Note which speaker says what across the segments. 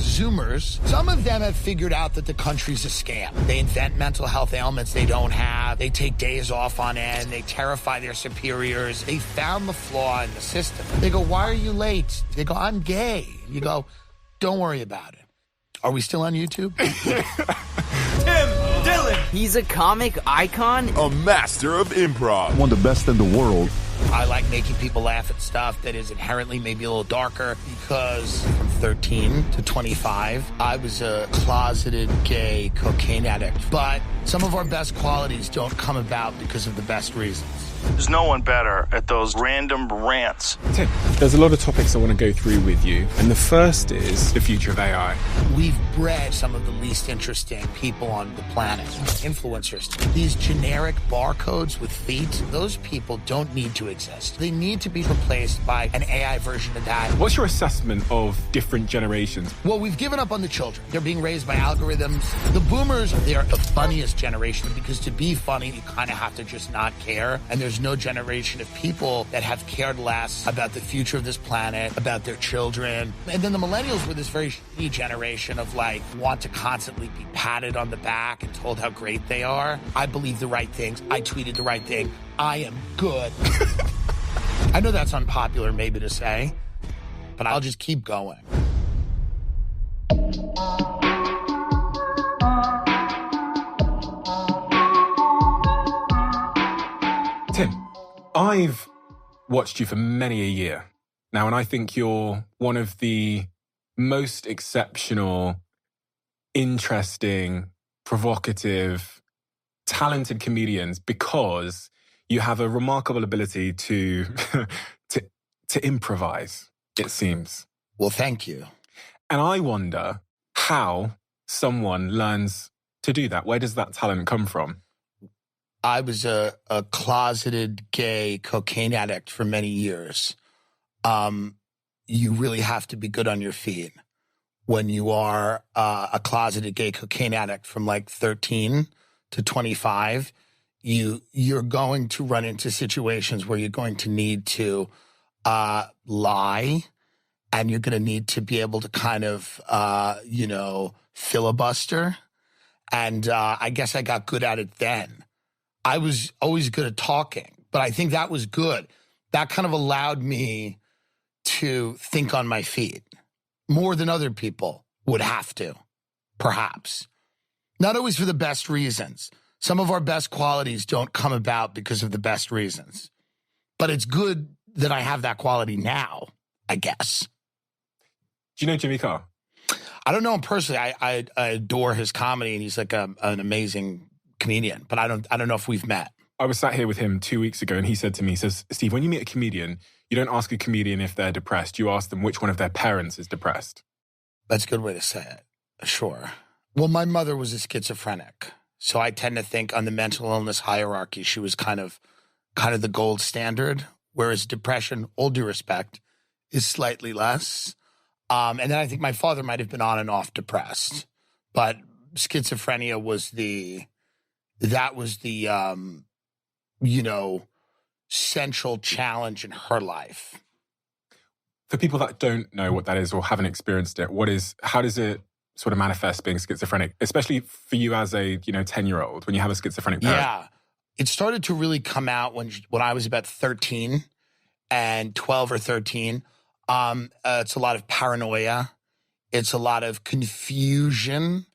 Speaker 1: Zoomers, some of them have figured out that the country's a scam. They invent mental health ailments they don't have. They take days off on end. They terrify their superiors. They found the flaw in the system. They go, why are you late? They go, I'm gay. You go, don't worry about it. Are we still on YouTube?
Speaker 2: Tim Dillon!
Speaker 3: He's a comic icon.
Speaker 4: A master of improv.
Speaker 5: One of the best in the world.
Speaker 1: I like making people laugh at stuff that is inherently maybe a little darker because from 13 to 25, I was a closeted gay cocaine addict. But some of our best qualities don't come about because of the best reasons.
Speaker 6: There's no one better at those random rants.
Speaker 7: Tim, there's a lot of topics I want to go through with you. And the first is the future of AI.
Speaker 1: We've bred some of the least interesting people on the planet. Influencers. These generic barcodes with feet, those people don't need to exist. They need to be replaced by an AI version of that.
Speaker 7: What's your assessment of different generations?
Speaker 1: Well, we've given up on the children. They're being raised by algorithms. The boomers, they're the funniest generation because to be funny, you kind of have to just not care. And there's no generation of people that have cared less about the future of this planet, about their children. And then the millennials were this very shitty generation of like, want to constantly be patted on the back and told how great they are. I believe the right things. I tweeted the right thing. I am good. I know that's unpopular maybe to say, but I'll just keep going.
Speaker 7: Tim, I've watched you for many a year now, and I think you're one of the most exceptional, interesting, provocative, talented comedians because you have a remarkable ability to to improvise, it seems.
Speaker 1: Well, thank you.
Speaker 7: And I wonder how someone learns to do that. Where does that talent come from?
Speaker 1: I was a closeted gay cocaine addict for many years. You really have to be good on your feet when you are a closeted gay cocaine addict from like 13 to 25. You're going to run into situations where you're going to need to lie, and you're going to need to be able to kind of, filibuster. And I guess I got good at it then. I was always good at talking, but I think that was good. That kind of allowed me to think on my feet more than other people would have to, perhaps. Not always for the best reasons. Some of our best qualities don't come about because of the best reasons. But it's good that I have that quality now, I guess.
Speaker 7: Do you know Jimmy Carr?
Speaker 1: I don't know him personally. I adore his comedy, and he's like an amazing comedian, but I don't know if we've met.
Speaker 7: I was sat here with him 2 weeks ago and he said to me, he says, Steve, when you meet a comedian, you don't ask a comedian if they're depressed. You ask them which one of their parents is depressed.
Speaker 1: That's a good way to say it. Sure. Well, my mother was a schizophrenic. So I tend to think on the mental illness hierarchy, she was kind of the gold standard, whereas depression, all due respect, is slightly less. And then I think my father might have been on and off depressed, but schizophrenia was the central challenge in her life.
Speaker 7: For people that don't know what that is or haven't experienced it, how does it sort of manifest being schizophrenic, especially for you as a 10-year-old when you have a schizophrenic parent?
Speaker 1: Yeah, it started to really come out when I was about 13 and 12 or 13. It's a lot of paranoia. It's a lot of confusion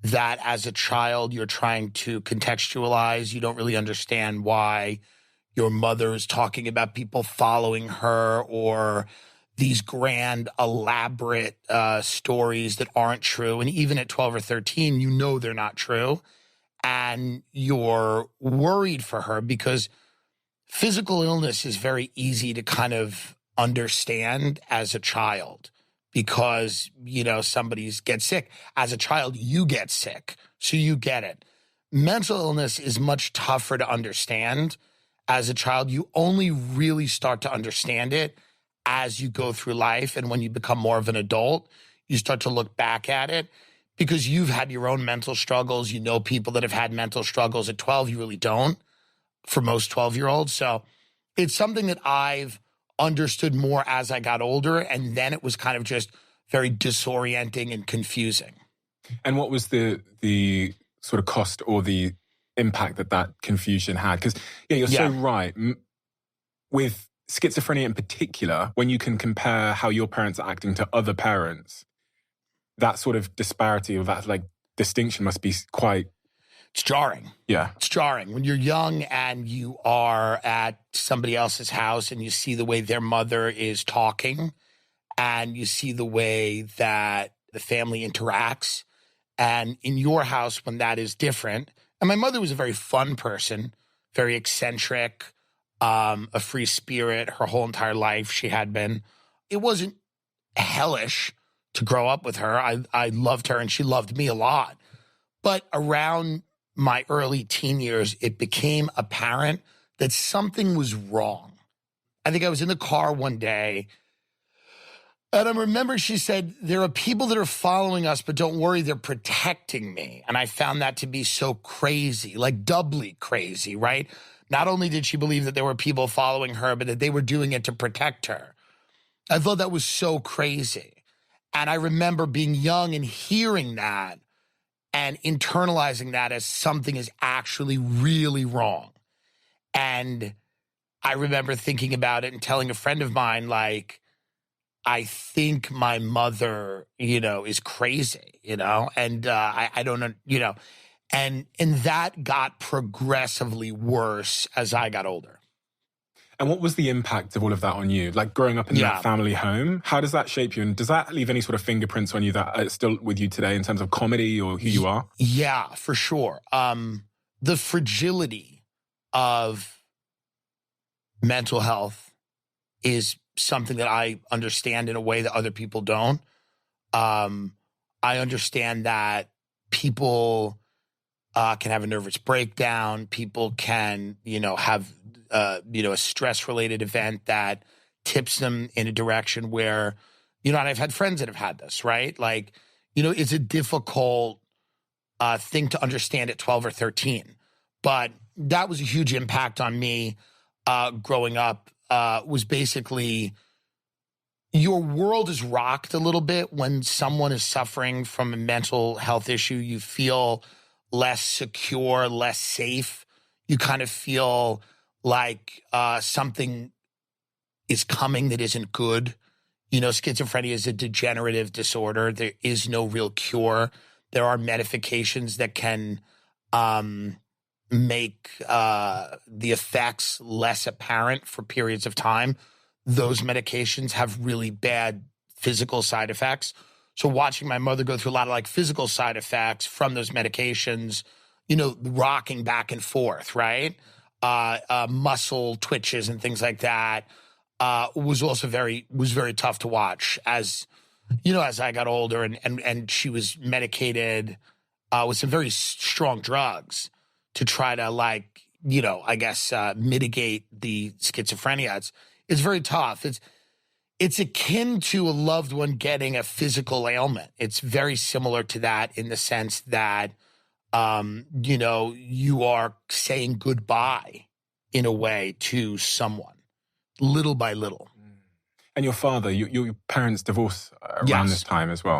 Speaker 1: that as a child you're trying to contextualize. You don't really understand why your mother is talking about people following her or these grand, elaborate stories that aren't true. And even at 12 or 13, you know they're not true. And you're worried for her because physical illness is very easy to kind of understand as a child because, somebody gets sick. As a child, you get sick, so you get it. Mental illness is much tougher to understand. As a child, you only really start to understand it as you go through life. And when you become more of an adult, you start to look back at it because you've had your own mental struggles. You know people that have had mental struggles. At 12, you really don't for most 12-year-olds. So it's something that I've understood more as I got older. And then it was kind of just very disorienting and confusing.
Speaker 7: And what was the sort of cost or the impact that confusion had? Because, you're so right. With schizophrenia in particular, when you can compare how your parents are acting to other parents, that sort of disparity or that like distinction must be quite...
Speaker 1: It's jarring.
Speaker 7: Yeah.
Speaker 1: It's jarring. When you're young and you are at somebody else's house and you see the way their mother is talking and you see the way that the family interacts, and in your house when that is different. And my mother was a very fun person, very eccentric, a free spirit her whole entire life. She had been. It wasn't hellish to grow up with her. I loved her and she loved me a lot. But around my early teen years, it became apparent that something was wrong. I think I was in the car one day, and I remember she said, there are people that are following us, but don't worry, they're protecting me. And I found that to be so crazy, like doubly crazy, right? Not only did she believe that there were people following her, but that they were doing it to protect her. I thought that was so crazy. And I remember being young and hearing that and internalizing that as something is actually really wrong. And I remember thinking about it and telling a friend of mine, like, I think my mother, is crazy, and I don't know, and that got progressively worse as I got older.
Speaker 7: And what was the impact of all of that on you? Like growing up in that family home, how does that shape you? And does that leave any sort of fingerprints on you that are still with you today in terms of comedy or who you are?
Speaker 1: Yeah, for sure. The fragility of mental health is something that I understand in a way that other people don't. I understand that people can have a nervous breakdown. People can, have, a stress-related event that tips them in a direction where, and I've had friends that have had this, right? Like, it's a difficult thing to understand at 12 or 13. But that was a huge impact on me growing up. Was basically your world is rocked a little bit when someone is suffering from a mental health issue. You feel less secure, less safe. You kind of feel like something is coming that isn't good. Schizophrenia is a degenerative disorder. There is no real cure. There are medications that can make the effects less apparent for periods of time. Those medications have really bad physical side effects. So watching my mother go through a lot of like physical side effects from those medications, rocking back and forth, right? Muscle twitches and things like that was also very tough to watch as I got older and she was medicated with some very strong drugs to try to mitigate the schizophrenia. It's very tough. It's akin to a loved one getting a physical ailment. It's very similar to that in the sense that, you are saying goodbye in a way to someone, little by little.
Speaker 7: And your father, your parents divorced around this time as well.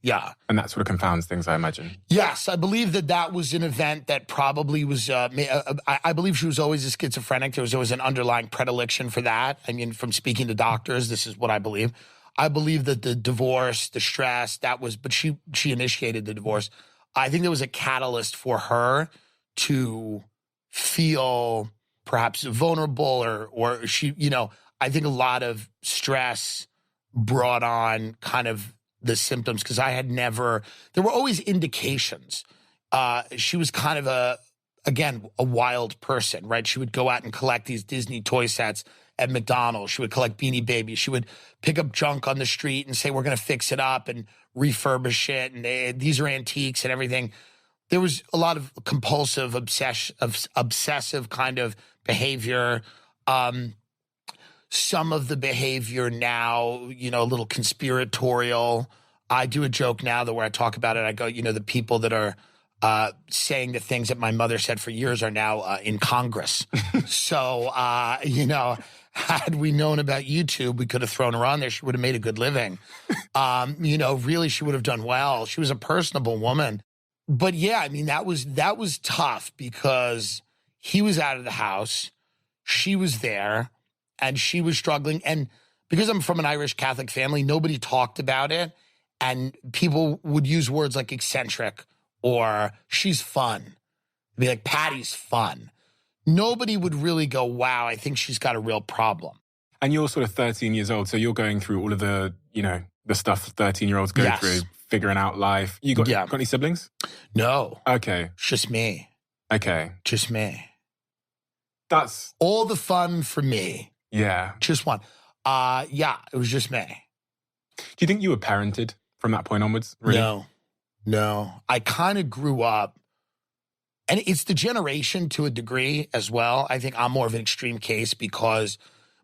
Speaker 1: Yeah.
Speaker 7: And that sort of confounds things, I imagine.
Speaker 1: Yes, I believe that was an event that probably was, I believe she was always a schizophrenic. There was always an underlying predilection for that. I mean, from speaking to doctors, this is what I believe. I believe that the divorce, the stress, but she initiated the divorce. I think there was a catalyst for her to feel perhaps vulnerable or she, I think a lot of stress brought on kind of the symptoms because there were always indications. She was kind of a wild person, right? She would go out and collect these Disney toy sets at McDonald's. She would collect Beanie Babies. She would pick up junk on the street and say, we're going to fix it up and refurbish it. And these are antiques and everything. There was a lot of compulsive, obsessive kind of behavior. Some of the behavior now, a little conspiratorial. I do a joke now that where I talk about it, I go, the people that are saying the things that my mother said for years are now in Congress. So, had we known about YouTube, we could have thrown her on there. She would have made a good living. Really, she would have done well. She was a personable woman. But yeah, I mean, that was tough because he was out of the house. She was there and she was struggling. And because I'm from an Irish Catholic family, nobody talked about it. And people would use words like eccentric or she's fun. It'd be like, Patty's fun. Nobody would really go, wow, I think she's got a real problem.
Speaker 7: And you're sort of 13 years old, so you're going through all of the, the stuff 13-year-olds go through, figuring out life. You got any siblings?
Speaker 1: No.
Speaker 7: Okay.
Speaker 1: It's just me.
Speaker 7: Okay.
Speaker 1: Just me.
Speaker 7: That's...
Speaker 1: all the fun for me.
Speaker 7: Yeah.
Speaker 1: Just one. It was just me.
Speaker 7: Do you think you were parented from that point onwards? Really?
Speaker 1: No. I kind of grew up, and it's the generation to a degree as well. I think I'm more of an extreme case because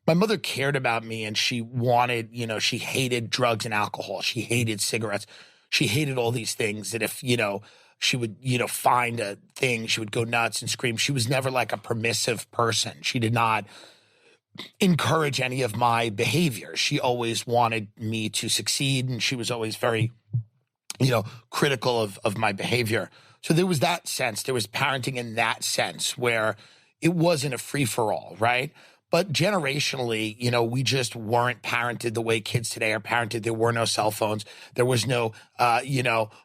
Speaker 1: my mother cared about me and she wanted, she hated drugs and alcohol. She hated cigarettes. She hated all these things that if, she would, find a thing, she would go nuts and scream. She was never like a permissive person. She did not encourage any of my behavior. She always wanted me to succeed, and she was always very, critical of my behavior. So there was that sense. There was parenting in that sense where it wasn't a free-for-all, right? But generationally, we just weren't parented the way kids today are parented. There were no cell phones. There was no,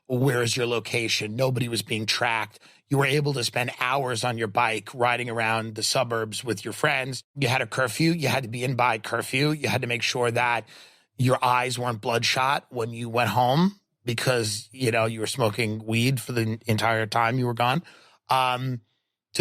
Speaker 1: where is your location? Nobody was being tracked. You were able to spend hours on your bike riding around the suburbs with your friends. You had a curfew. You had to be in by curfew. You had to make sure that your eyes weren't bloodshot when you went home because, you were smoking weed for the entire time you were gone. So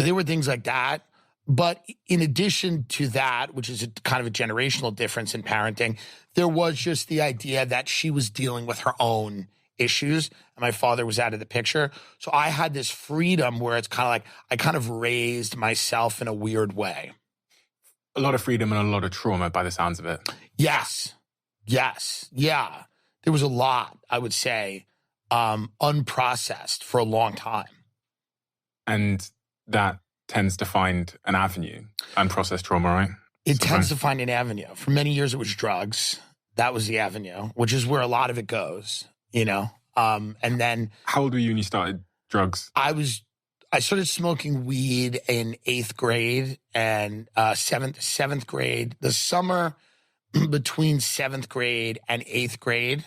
Speaker 1: there were things like that. But in addition to that, which is kind of a generational difference in parenting, there was just the idea that she was dealing with her own issues and my father was out of the picture. So I had this freedom where it's kind of like I kind of raised myself in a weird way.
Speaker 7: A lot of freedom and a lot of trauma by the sounds of it.
Speaker 1: Yes. Yeah. There was a lot, I would say, unprocessed for a long time.
Speaker 7: And that tends to find an avenue, unprocessed trauma, right?
Speaker 1: It tends to find an avenue. For many years, it was drugs. That was the avenue, which is where a lot of it goes, And then...
Speaker 7: how old were you when you started drugs?
Speaker 1: I started smoking weed in 8th grade and 7th grade. The summer between 7th grade and 8th grade,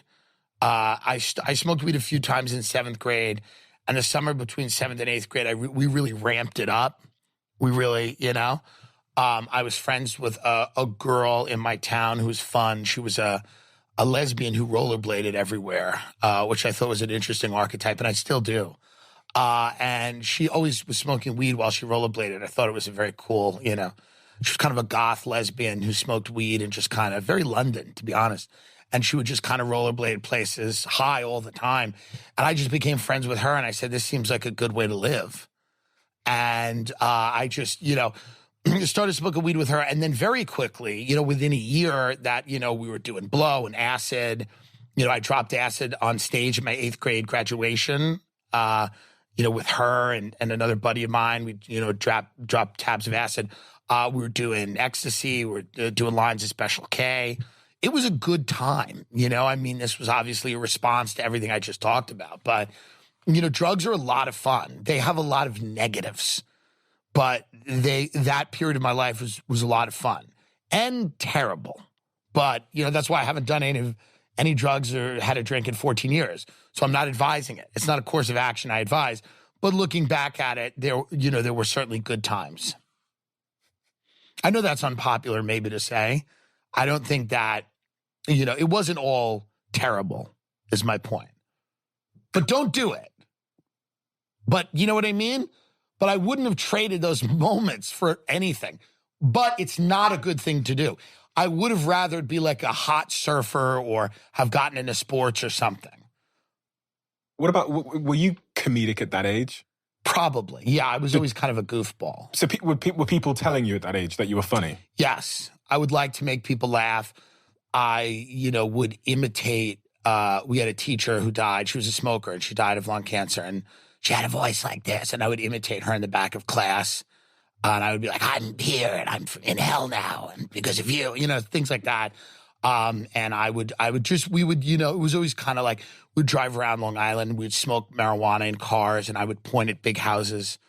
Speaker 1: I smoked weed a few times in 7th grade. And the summer between 7th and 8th grade, we really ramped it up. We really, I was friends with a girl in my town who was fun. She was a lesbian who rollerbladed everywhere, which I thought was an interesting archetype, and I still do. And she always was smoking weed while she rollerbladed. I thought it was a very cool, she was kind of a goth lesbian who smoked weed and just kind of very London, to be honest. And she would just kind of rollerblade places high all the time. And I just became friends with her. And I said, this seems like a good way to live. And I just, started smoking weed with her. And then very quickly, within a year that, we were doing blow and acid. I dropped acid on stage at my 8th grade graduation, with her and another buddy of mine. We, dropped tabs of acid. We were doing ecstasy. We were doing lines of Special K. It was a good time, this was obviously a response to everything I just talked about. But, drugs are a lot of fun. They have a lot of negatives. But that period of my life was a lot of fun and terrible. But, that's why I haven't done any drugs or had a drink in 14 years. So I'm not advising it. It's not a course of action I advise. But looking back at it, there were certainly good times. I know that's unpopular maybe to say. I don't think that, it wasn't all terrible is my point. But don't do it. But you know what I mean? But I wouldn't have traded those moments for anything. But it's not a good thing to do. I would have rather be like a hot surfer or have gotten into sports or something.
Speaker 7: What about, were you comedic at that age?
Speaker 1: Probably. Yeah, I was always kind of a goofball.
Speaker 7: So were people telling you at that age that you were funny?
Speaker 1: Yes. I would like to make people laugh. I, would imitate, we had a teacher who died. She was a smoker and she died of lung cancer and she had a voice like this and I would imitate her in the back of class. And I would be like, I'm here and I'm in hell now. And because of you, things like that. And we would, it was always kind of like, we'd drive around Long Island, we'd smoke marijuana in cars, and I would point at big houses.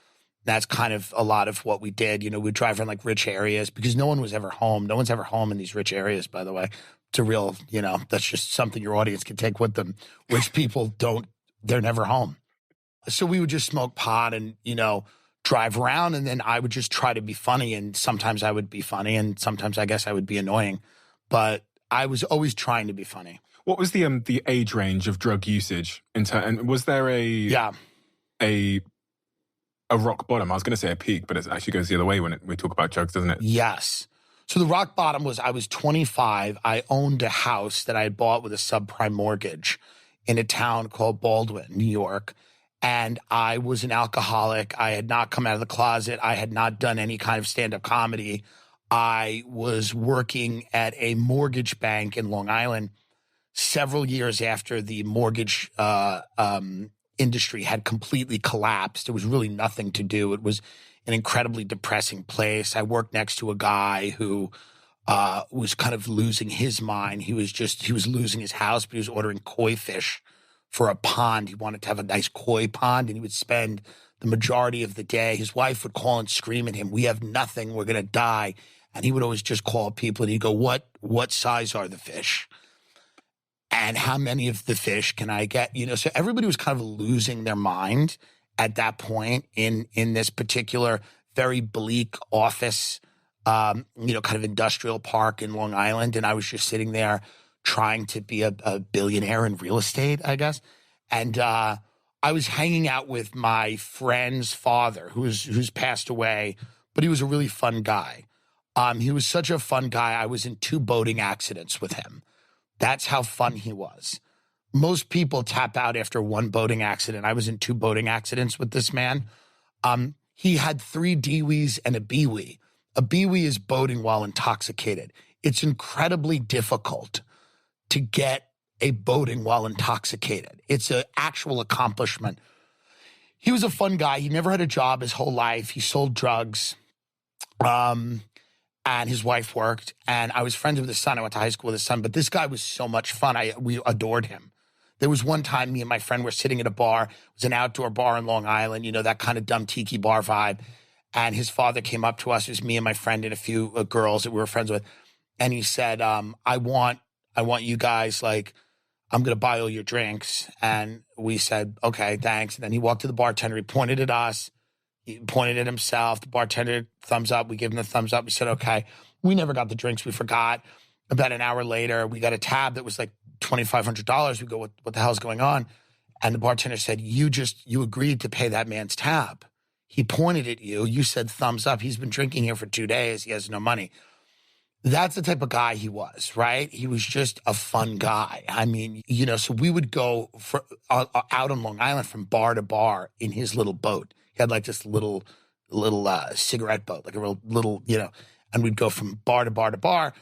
Speaker 1: That's kind of a lot of what we did. We'd drive around like rich areas because no one was ever home. No one's ever home in these rich areas, by the way. It's a real, that's just something your audience can take with them. Rich people they're never home. So we would just smoke pot and, drive around, and then I would just try to be funny. And sometimes I would be funny, and sometimes I guess I would be annoying. But I was always trying to be funny.
Speaker 7: What was the age range of drug usage? And was there a rock bottom? I was going to say a peak, but it actually goes the other way when we talk about drugs, doesn't it?
Speaker 1: Yes. So the rock bottom was I was 25. I owned a house that I had bought with a subprime mortgage in a town called Baldwin, New York. And I was an alcoholic. I had not come out of the closet. I had not done any kind of stand-up comedy. I was working at a mortgage bank in Long Island several years after the mortgage industry had completely collapsed. There was really nothing to do. It was an incredibly depressing place. I worked next to a guy who was kind of losing his mind. He was losing his house, but he was ordering koi fish for a pond. He wanted to have a nice koi pond, and he would spend the majority of the day. His wife would call and scream at him, "We have nothing. We're going to die." And he would always just call people, and he'd go, what size are the fish? And how many of the fish can I get? So everybody was kind of losing their mind at that point in this particular very bleak office, kind of industrial park in Long Island. And I was just sitting there trying to be a billionaire in real estate, I guess. And I was hanging out with my friend's father, who's passed away, but he was a really fun guy. He was such a fun guy. I was in 2 boating accidents with him. That's how fun he was. Most people tap out after 1 boating accident. I was in 2 boating accidents with this man. He had 3 DWIs and a BWI. A BWI is boating while intoxicated. It's incredibly difficult to get a boating while intoxicated. It's an actual accomplishment. He was a fun guy. He never had a job his whole life. He sold drugs. And his wife worked, and I was friends with his son. I went to high school with his son, but this guy was so much fun. We adored him. There was one time me and my friend were sitting at a bar. It was an outdoor bar in Long Island, that kind of dumb tiki bar vibe. And his father came up to us. It was me and my friend and a few girls that we were friends with. And he said, I want you guys, I'm going to buy all your drinks. And we said, okay, thanks. And then he walked to the bartender. He pointed at us. He pointed at himself. The bartender, thumbs up. We gave him the thumbs up. We said, okay. We never got the drinks. We forgot. About an hour later, we got a tab that was like $2,500. We go, what the hell's going on? And the bartender said, you agreed to pay that man's tab. He pointed at you. You said thumbs up. He's been drinking here for 2 days. He has no money. That's the type of guy he was, right? He was just a fun guy. I mean, so we would go out on Long Island from bar to bar in his little boat. He had like this little cigarette boat, like a real little, and we'd go from bar to bar to bar.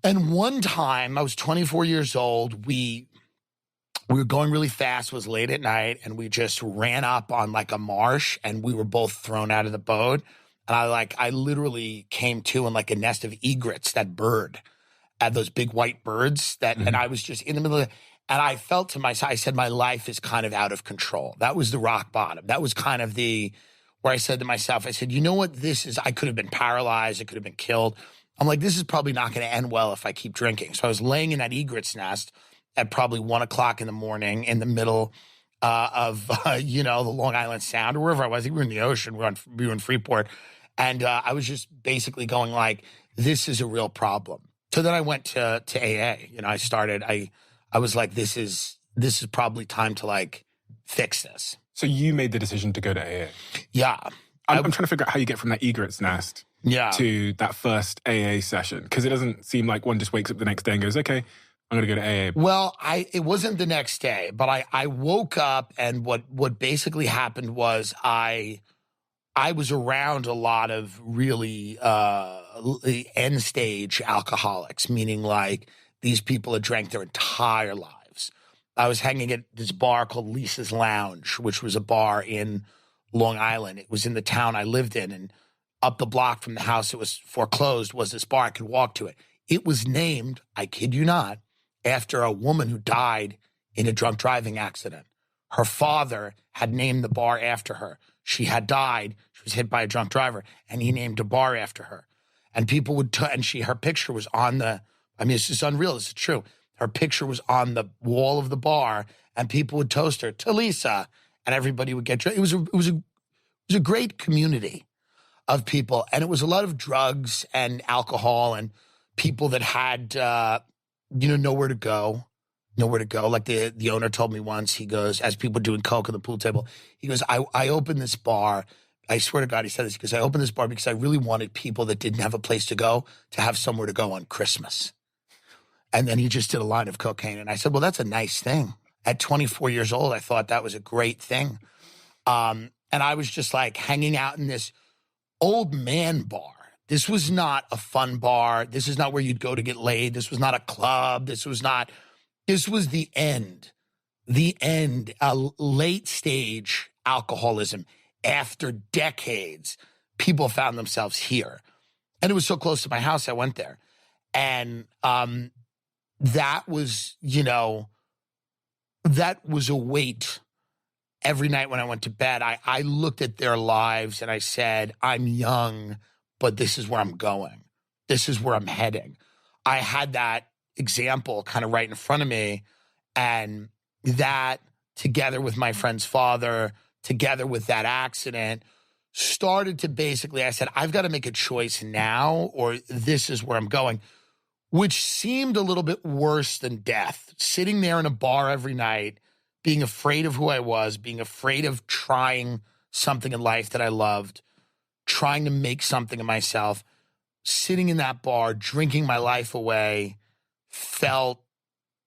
Speaker 1: And one time, I was 24 years old. We were going really fast. It was late at night, and we just ran up on like a marsh, and we were both thrown out of the boat. And I literally came to in like a nest of egrets, that bird, those big white birds and I was just in the middle of it. And I felt to myself, I said, my life is kind of out of control. That was the rock bottom. That was kind of where I said to myself, I said, you know what this is? I could have been paralyzed. I could have been killed. I'm like, this is probably not going to end well if I keep drinking. So I was laying in that egret's nest at probably 1 o'clock in the morning in the middle of, the Long Island Sound or wherever I was. I think we were in the ocean. We were in Freeport. And I was just basically going like, this is a real problem. So then I went to AA. I was like, this is probably time to like fix this.
Speaker 7: So you made the decision to go to AA?
Speaker 1: Yeah.
Speaker 7: I'm trying to figure out how you get from that egret's nest to that first AA session. Because it doesn't seem like one just wakes up the next day and goes, okay, I'm going to go to AA.
Speaker 1: Well, it wasn't the next day, but I woke up, and what basically happened was I was around a lot of really end stage alcoholics, meaning like these people had drank their entire lives. I was hanging at this bar called Lisa's Lounge, which was a bar in Long Island. It was in the town I lived in. And up the block from the house that was foreclosed was this bar. I could walk to it. It was named, I kid you not, after a woman who died in a drunk driving accident. Her father had named the bar after her. She had died. She was hit by a drunk driver, and he named a bar after her. And people would, her picture was on it's just unreal. This is true. Her picture was on the wall of the bar, and people would toast her, Talisa, and everybody would get drunk. It was a great community of people, and it was a lot of drugs and alcohol and people that had, nowhere to go. Like the owner told me once, he goes, as people doing coke at the pool table, he goes, I opened this bar. I swear to God, he said this, because I opened this bar because I really wanted people that didn't have a place to go to have somewhere to go on Christmas. And then he just did a line of cocaine. And I said, well, that's a nice thing. At 24 years old, I thought that was a great thing. And I was just like hanging out in this old man bar. This was not a fun bar. This is not where you'd go to get laid. This was not a club. This was the end, late stage alcoholism. After decades, people found themselves here. And it was so close to my house, I went there. And that was a weight. Every night when I went to bed, I looked at their lives and I said, I'm young, but this is where I'm going. This is where I'm heading. I had that example kind of right in front of me, and that together with my friend's father, together with that accident, started to basically, I said, I've got to make a choice now or this is where I'm going, which seemed a little bit worse than death. Sitting there in a bar every night, being afraid of who I was, being afraid of trying something in life that I loved, trying to make something of myself, sitting in that bar, drinking my life away, felt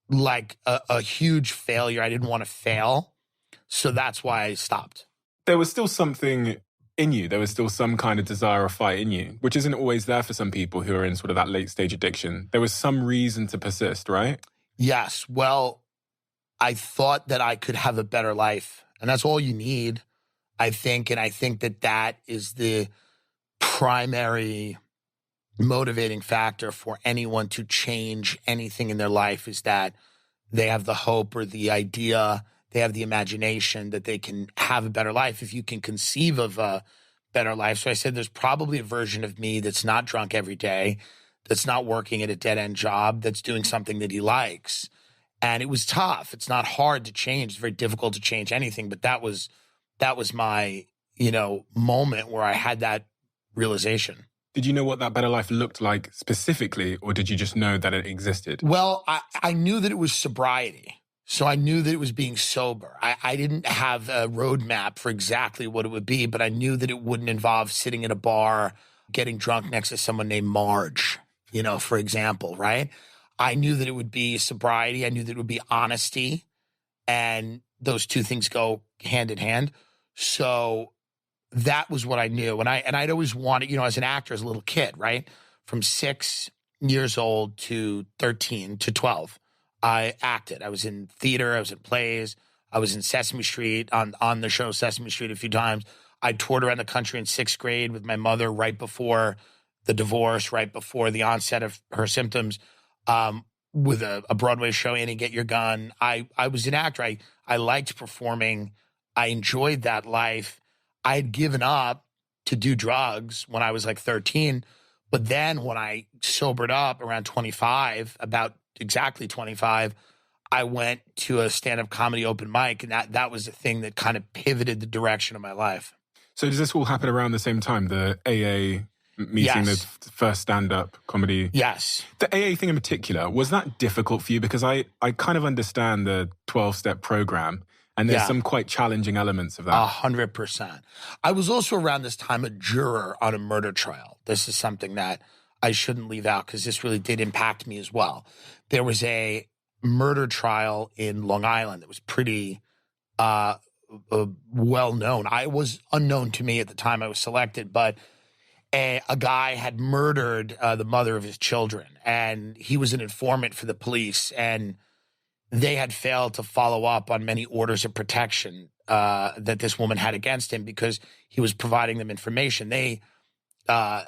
Speaker 1: like a huge failure. I didn't want to fail. So that's why I stopped.
Speaker 7: There was still something in you. There was still some kind of desire or fight in you, which isn't always there for some people who are in sort of that late stage addiction. There was some reason to persist, right?
Speaker 1: Yes. Well, I thought that I could have a better life. And that's all you need, I think. And I think that is the primary motivating factor for anyone to change anything in their life, is that they have the hope or the idea, they have the imagination that they can have a better life if you can conceive of a better life. So I said, there's probably a version of me that's not drunk every day, that's not working at a dead-end job, that's doing something that he likes. And it was tough. It's not hard to change. It's very difficult to change anything. But that was my, moment where I had that realization.
Speaker 7: Did you know what that better life looked like specifically, or did you just know that it existed?
Speaker 1: Well, I knew that it was sobriety. So I knew that it was being sober. I didn't have a roadmap for exactly what it would be, but I knew that it wouldn't involve sitting in a bar, getting drunk next to someone named Marge, for example, right? I knew that it would be sobriety. I knew that it would be honesty. And those two things go hand in hand. So that was what I knew. And I'd always wanted, as an actor, as a little kid, right? From 6 years old to 13 to 12, I acted. I was in theater. I was in plays. I was in Sesame Street, on the show Sesame Street a few times. I toured around the country in 6th grade with my mother right before the divorce, right before the onset of her symptoms, with a Broadway show, Annie, Get Your Gun. I was an actor. I liked performing. I enjoyed that life. I had given up to do drugs when I was like 13. But then when I sobered up around 25, about exactly 25, I went to a stand-up comedy open mic. And that was the thing that kind of pivoted the direction of my life.
Speaker 7: So does this all happen around the same time, the AA meeting,
Speaker 1: Yes.
Speaker 7: the first stand-up comedy?
Speaker 1: Yes.
Speaker 7: The AA thing in particular, was that difficult for you? Because I kind of understand the 12-step program, and there's some quite challenging elements of that.
Speaker 1: 100%. I was also around this time a juror on a murder trial. This is something that I shouldn't leave out because this really did impact me as well. There was a murder trial in Long Island that was pretty well known. I was unknown to me at the time I was selected, but a guy had murdered the mother of his children, and he was an informant for the police, and they had failed to follow up on many orders of protection that this woman had against him because he was providing them information. They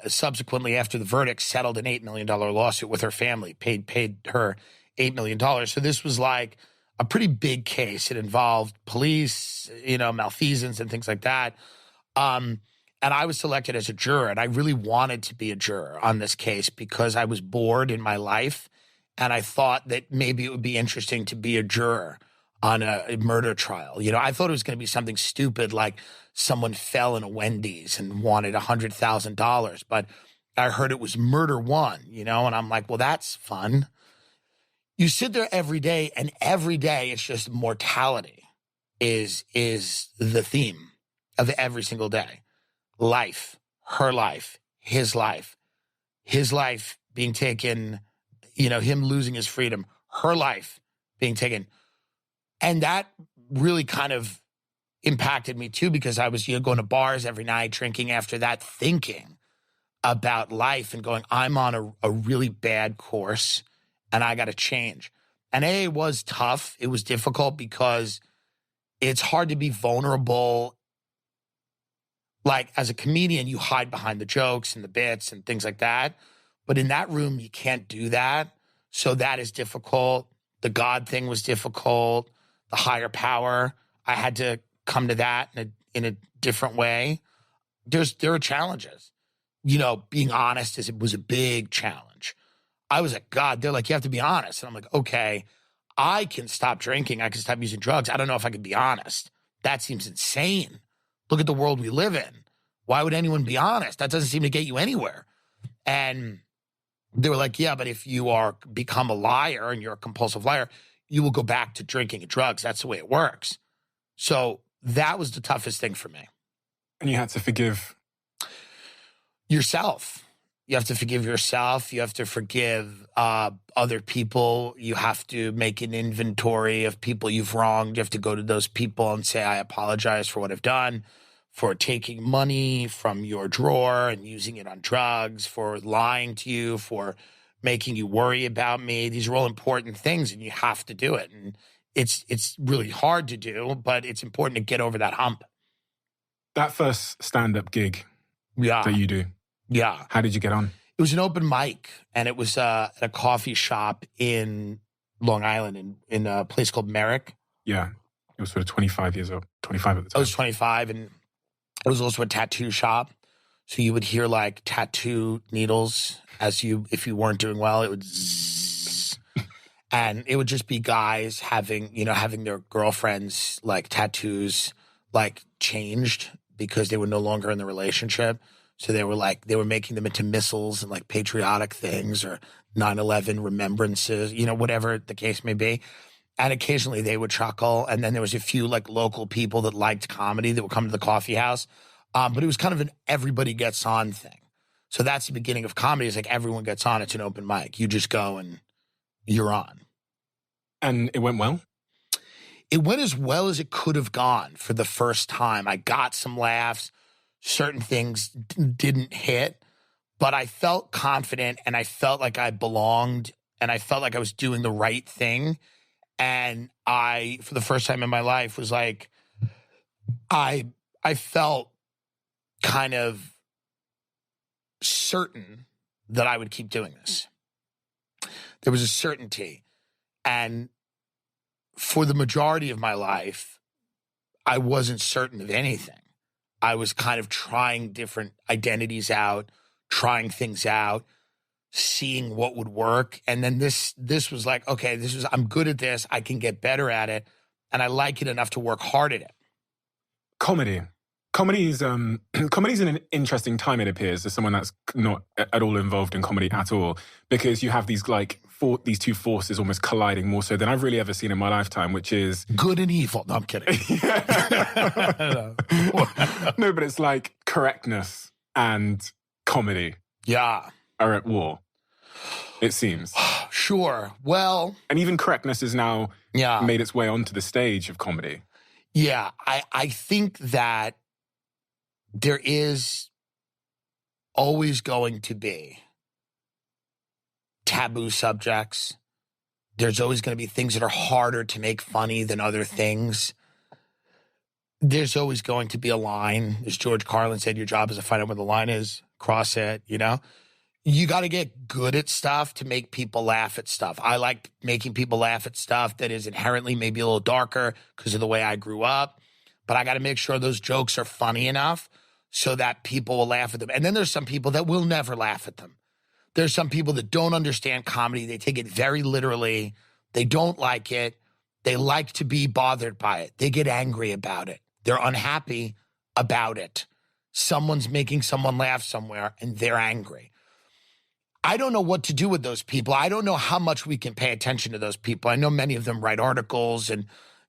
Speaker 1: subsequently, after the verdict, settled an $8 million lawsuit with her family, paid her $8 million. So this was like a pretty big case. It involved police, malfeasance and things like that. And I was selected as a juror, and I really wanted to be a juror on this case because I was bored in my life, and I thought that maybe it would be interesting to be a juror on a murder trial. I thought it was going to be something stupid like someone fell in a Wendy's and wanted $100,000, but I heard it was murder one, and I'm like, well, that's fun. You sit there every day, and every day it's just mortality is the theme of every single day. Life, her life, his life being taken, him losing his freedom, her life being taken. And that really kind of impacted me too, because I was going to bars every night, drinking after that, thinking about life and going, I'm on a really bad course and I got to change. And AA was tough. It was difficult because it's hard to be vulnerable. Like as a comedian, you hide behind the jokes and the bits and things like that. But in that room, you can't do that. So that is difficult. The God thing was difficult. The higher power, I had to come to that in a different way. There are challenges. Being honest was a big challenge. I was like, God, they're like, you have to be honest. And I'm like, okay, I can stop drinking. I can stop using drugs. I don't know if I could be honest. That seems insane. Look at the world we live in. Why would anyone be honest? That doesn't seem to get you anywhere. And they were like, yeah, but if you become a liar and you're a compulsive liar, you will go back to drinking and drugs. That's the way it works. So that was the toughest thing for me.
Speaker 7: And you had to forgive
Speaker 1: yourself. You have to forgive yourself. You have to forgive other people. You have to make an inventory of people you've wronged. You have to go to those people and say, I apologize for what I've done, for taking money from your drawer and using it on drugs, for lying to you, for making you worry about me. These are all important things, and you have to do it. And it's really hard to do, but it's important to get over that hump.
Speaker 7: That first stand-up gig that you do.
Speaker 1: Yeah.
Speaker 7: How did you get on?
Speaker 1: It was an open mic, and it was at a coffee shop in Long Island in a place called Merrick.
Speaker 7: Yeah. It was sort of 25 years old, 25 at the time.
Speaker 1: I was 25, and it was also a tattoo shop. So you would hear like tattoo needles if you weren't doing well, it would zzz. And it would just be guys having their girlfriends like tattoos like changed because they were no longer in the relationship. So they were making them into missiles and like patriotic things or 9/11 remembrances, whatever the case may be. And occasionally they would chuckle. And then there was a few like local people that liked comedy that would come to the coffee house. But it was kind of an everybody gets on thing. So that's the beginning of comedy. It's like everyone gets on. It's an open mic. You just go and you're on.
Speaker 7: And it went well?
Speaker 1: It went as well as it could have gone for the first time. I got some laughs. Certain things didn't hit. But I felt confident and I felt like I belonged and I felt like I was doing the right thing. And I, for the first time in my life, was like, I felt kind of certain that I would keep doing this. There was a certainty. And for the majority of my life, I wasn't certain of anything. I was kind of trying different identities out, trying things out, seeing what would work. And then this was like, okay, I'm good at this. I can get better at it. And I like it enough to work hard at it.
Speaker 7: Comedy's an interesting time, it appears, as someone that's not at all involved in comedy at all, because you have these these two forces almost colliding more so than I've really ever seen in my lifetime, which is
Speaker 1: good and evil. No, I'm kidding.
Speaker 7: No, but it's like correctness and comedy.
Speaker 1: Yeah.
Speaker 7: Are at war, it seems.
Speaker 1: Sure. Well.
Speaker 7: And even correctness has now made its way onto the stage of comedy.
Speaker 1: Yeah. I think that there is always going to be taboo subjects. There's always going to be things that are harder to make funny than other things. there's always going to be a line. As George Carlin said, your job is to find out where the line is, cross it, you know? You got to get good at stuff to make people laugh at stuff. I like making people laugh at stuff that is inherently maybe a little darker because of the way I grew up. But I got to make sure those jokes are funny enough so that people will laugh at them. And then there's some people that will never laugh at them. There's some people that don't understand comedy. They take it very literally. They don't like it. They like to be bothered by it. They get angry about it. They're unhappy about it. Someone's making someone laugh somewhere and they're angry. I don't know what to do with those people. I don't know how much we can pay attention to those people. I know many of them write articles and,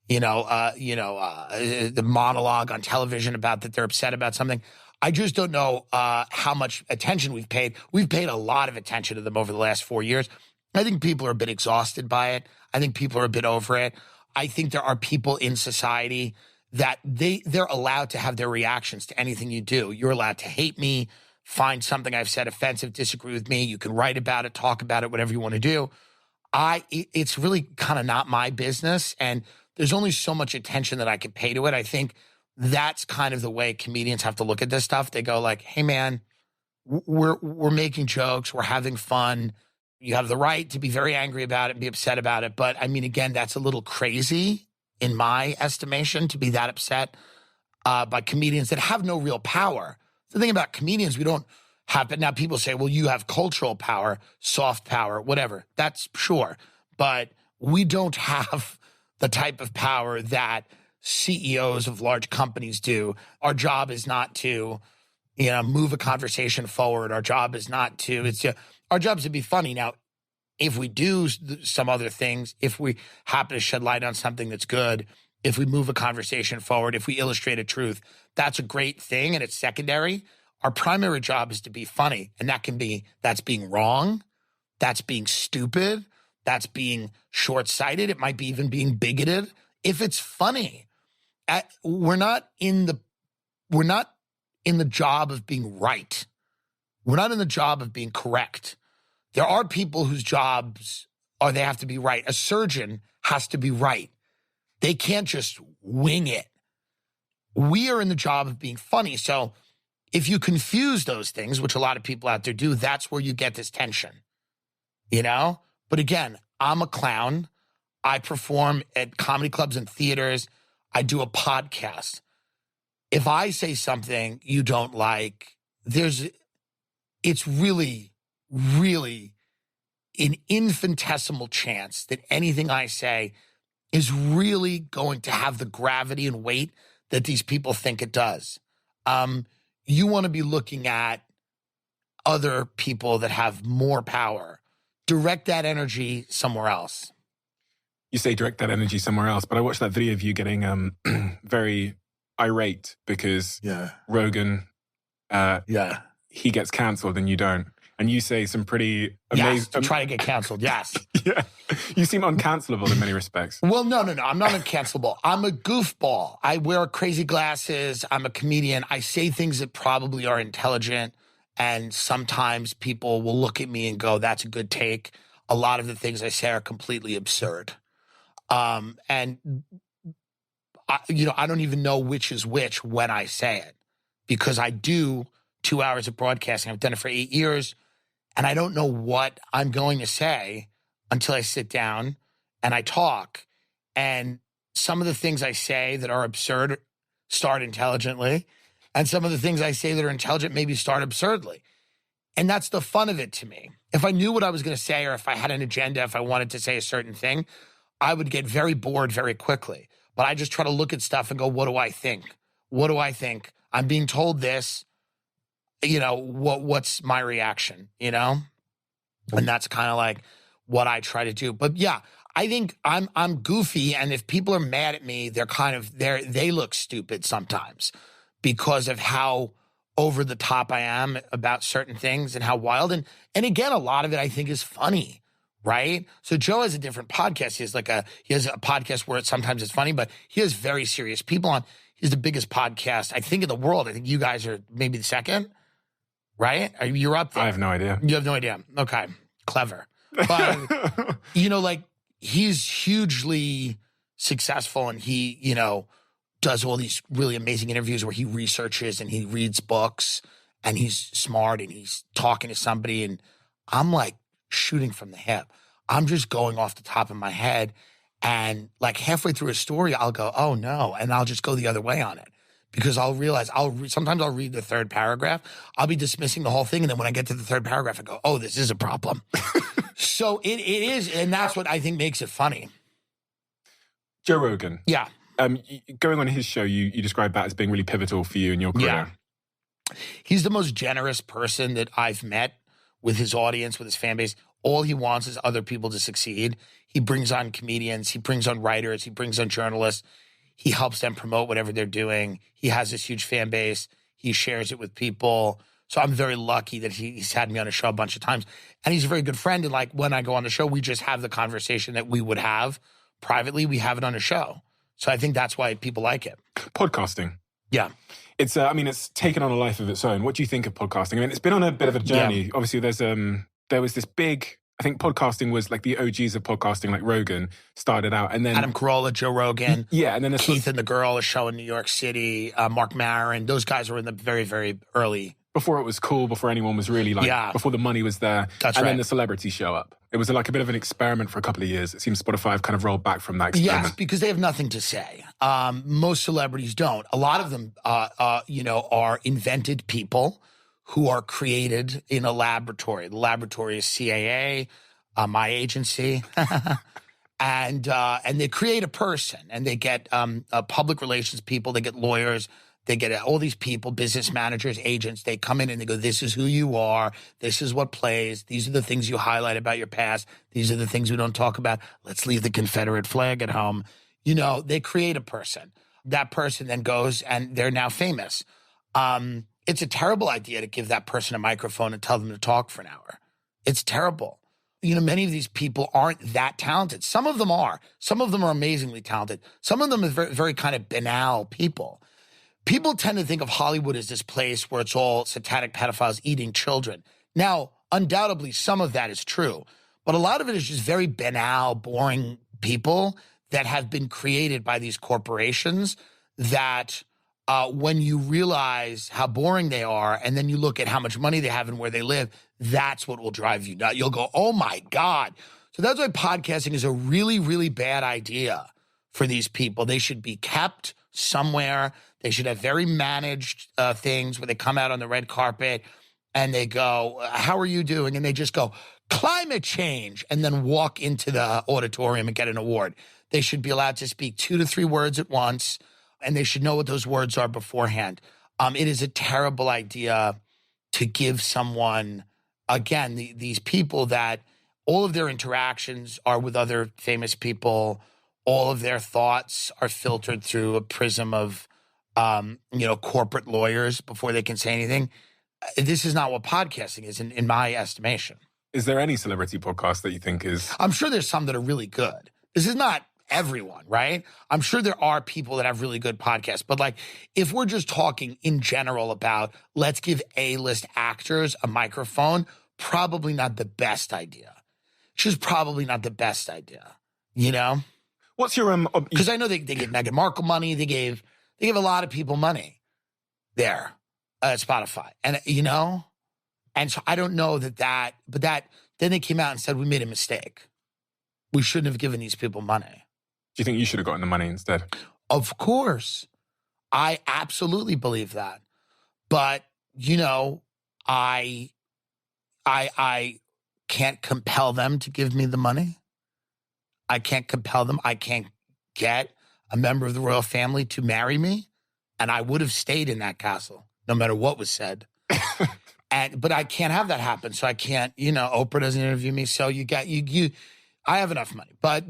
Speaker 1: the monologue on television about that they're upset about something. I just don't know how much attention we've paid. We've paid a lot of attention to them over the last 4 years. I think people are a bit exhausted by it. I think people are a bit over it. I think there are people in society that they're allowed to have their reactions to anything you do. You're allowed to hate me, find something I've said offensive, disagree with me. You can write about it, talk about it, whatever you want to do. It's really kind of not my business. And there's only so much attention that I can pay to it. I think that's kind of the way comedians have to look at this stuff. They go like, hey man, we're making jokes. We're having fun. You have the right to be very angry about it and be upset about it. But I mean, again, that's a little crazy in my estimation to be that upset by comedians that have no real power. The thing about comedians, we don't have it. Now people say, well, you have cultural power, soft power, whatever. That's sure. But we don't have the type of power that CEOs of large companies do. Our job is not to, move a conversation forward. Our job is not to, our job is to be funny. Now, if we do some other things, if we happen to shed light on something that's good, if we move a conversation forward, if we illustrate a truth, that's a great thing and it's secondary. Our primary job is to be funny. And that's being wrong. That's being stupid. That's being short-sighted. It might be even being bigoted. If it's funny, we're not in the job of being right. We're not in the job of being correct. There are people whose jobs are they have to be right. A surgeon has to be right. They can't just wing it. We are in the job of being funny. So if you confuse those things, which a lot of people out there do, that's where you get this tension, But again, I'm a clown. I perform at comedy clubs and theaters. I do a podcast. If I say something you don't like, it's really, really an infinitesimal chance that anything I say is really going to have the gravity and weight that these people think it does. You want to be looking at other people that have more power. Direct that energy somewhere else.
Speaker 7: You say direct that energy somewhere else, but I watched that video of you getting very irate because Rogan, he gets canceled and you don't. And you say some pretty amazing...
Speaker 1: Yes, to try to get canceled, yes.
Speaker 7: Yeah. You seem uncancelable in many respects.
Speaker 1: Well, no. I'm not uncancelable. I'm a goofball. I wear crazy glasses. I'm a comedian. I say things that probably are intelligent. And sometimes people will look at me and go, that's a good take. A lot of the things I say are completely absurd. And I don't even know which is which when I say it. Because I do 2 hours of broadcasting. I've done it for 8 years. And I don't know what I'm going to say until I sit down and I talk. And some of the things I say that are absurd start intelligently. And some of the things I say that are intelligent maybe start absurdly. And that's the fun of it to me. If I knew what I was going to say or if I had an agenda, if I wanted to say a certain thing, I would get very bored very quickly. But I just try to look at stuff and go, what do I think? What do I think? I'm being told this. What's my reaction, And that's kind of like what I try to do. But yeah, I think I'm goofy. And if people are mad at me, they look stupid sometimes because of how over the top I am about certain things and how wild. And again, a lot of it I think is funny, right? So Joe has a different podcast. He has a podcast where sometimes it's funny, but he has very serious people on. He's the biggest podcast, I think, in the world. I think you guys are maybe the second. Right? You're up there.
Speaker 7: I have no idea.
Speaker 1: You have no idea. Okay. Clever. But, he's hugely successful and he, does all these really amazing interviews where he researches and he reads books and he's smart and he's talking to somebody. And I'm like shooting from the hip. I'm just going off the top of my head. And like halfway through a story, I'll go, oh no. And I'll just go the other way on it because I'll realize sometimes I'll read the third paragraph. I'll be dismissing the whole thing. And then when I get to the third paragraph, I go, oh, this is a problem. So it is. And that's what I think makes it funny.
Speaker 7: Joe Rogan.
Speaker 1: Yeah.
Speaker 7: Going on his show, you described that as being really pivotal for you in your career.
Speaker 1: Yeah. He's the most generous person that I've met with his audience, with his fan base. All he wants is other people to succeed. He brings on comedians. He brings on writers. He brings on journalists. He helps them promote whatever they're doing. He has this huge fan base. He shares it with people. So I'm very lucky that he's had me on a show a bunch of times. And he's a very good friend. And like when I go on the show, we just have the conversation that we would have privately. We have it on a show. So I think that's why people like it.
Speaker 7: Podcasting.
Speaker 1: Yeah.
Speaker 7: It's, it's taken on a life of its own. What do you think of podcasting? I mean, it's been on a bit of a journey. Yeah. Obviously, there was this big, I think podcasting was like the OGs of podcasting, like Rogan started out. And then
Speaker 1: Adam Carolla, Joe Rogan.
Speaker 7: Yeah. And then
Speaker 1: Keith and the Girl, a show in New York City, Mark Maron. Those guys were in the very, very early.
Speaker 7: Before it was cool, before anyone was really before the money was there.
Speaker 1: That's
Speaker 7: and
Speaker 1: right.
Speaker 7: then the celebrities show up. It was like a bit of an experiment for a couple of years. It seems Spotify have kind of rolled back from that experiment.
Speaker 1: Yes, because they have nothing to say. Most celebrities don't. A lot of them, are invented people who are created in a laboratory. The laboratory is CAA, my agency. And they create a person and they get public relations people, they get lawyers, they get all these people, business managers, agents. They come in and they go, this is who you are. This is what plays. These are the things you highlight about your past. These are the things we don't talk about. Let's leave the Confederate flag at home. They create a person. That person then goes and they're now famous. It's a terrible idea to give that person a microphone and tell them to talk for an hour. It's terrible. Many of these people aren't that talented. Some of them are. Some of them are amazingly talented. Some of them are very, very kind of banal people. People tend to think of Hollywood as this place where it's all satanic pedophiles eating children. Now, undoubtedly, some of that is true, but a lot of it is just very banal, boring people that have been created by these corporations that when you realize how boring they are and then you look at how much money they have and where they live, that's what will drive you nuts. You'll go, oh my God. So that's why podcasting is a really, really bad idea for these people. They should be kept somewhere. They should have very managed things where they come out on the red carpet and they go, how are you doing? And they just go, climate change, and then walk into the auditorium and get an award. They should be allowed to speak 2 to 3 words at once, and they should know what those words are beforehand. It is a terrible idea to give someone, again, these people that all of their interactions are with other famous people. All of their thoughts are filtered through a prism of corporate lawyers before they can say anything. This is not what podcasting is in my estimation.
Speaker 7: Is there any celebrity podcast that you think is?
Speaker 1: I'm sure there's some that are really good. This is not everyone, right? I'm sure there are people that have really good podcasts. But like, if we're just talking in general about let's give A-list actors a microphone, probably not the best idea. It's just probably not the best idea,
Speaker 7: What's your
Speaker 1: Because I know they gave Meghan Markle money. They gave a lot of people money there at Spotify. And, and so I don't know but then they came out and said, we made a mistake. We shouldn't have given these people money.
Speaker 7: Do you think you should have gotten the money instead?
Speaker 1: Of course. I absolutely believe that. But, I can't compel them to give me the money. I can't compel them. I can't get a member of the royal family to marry me. And I would have stayed in that castle, no matter what was said. But I can't have that happen. So I can't, Oprah doesn't interview me. So I have enough money. But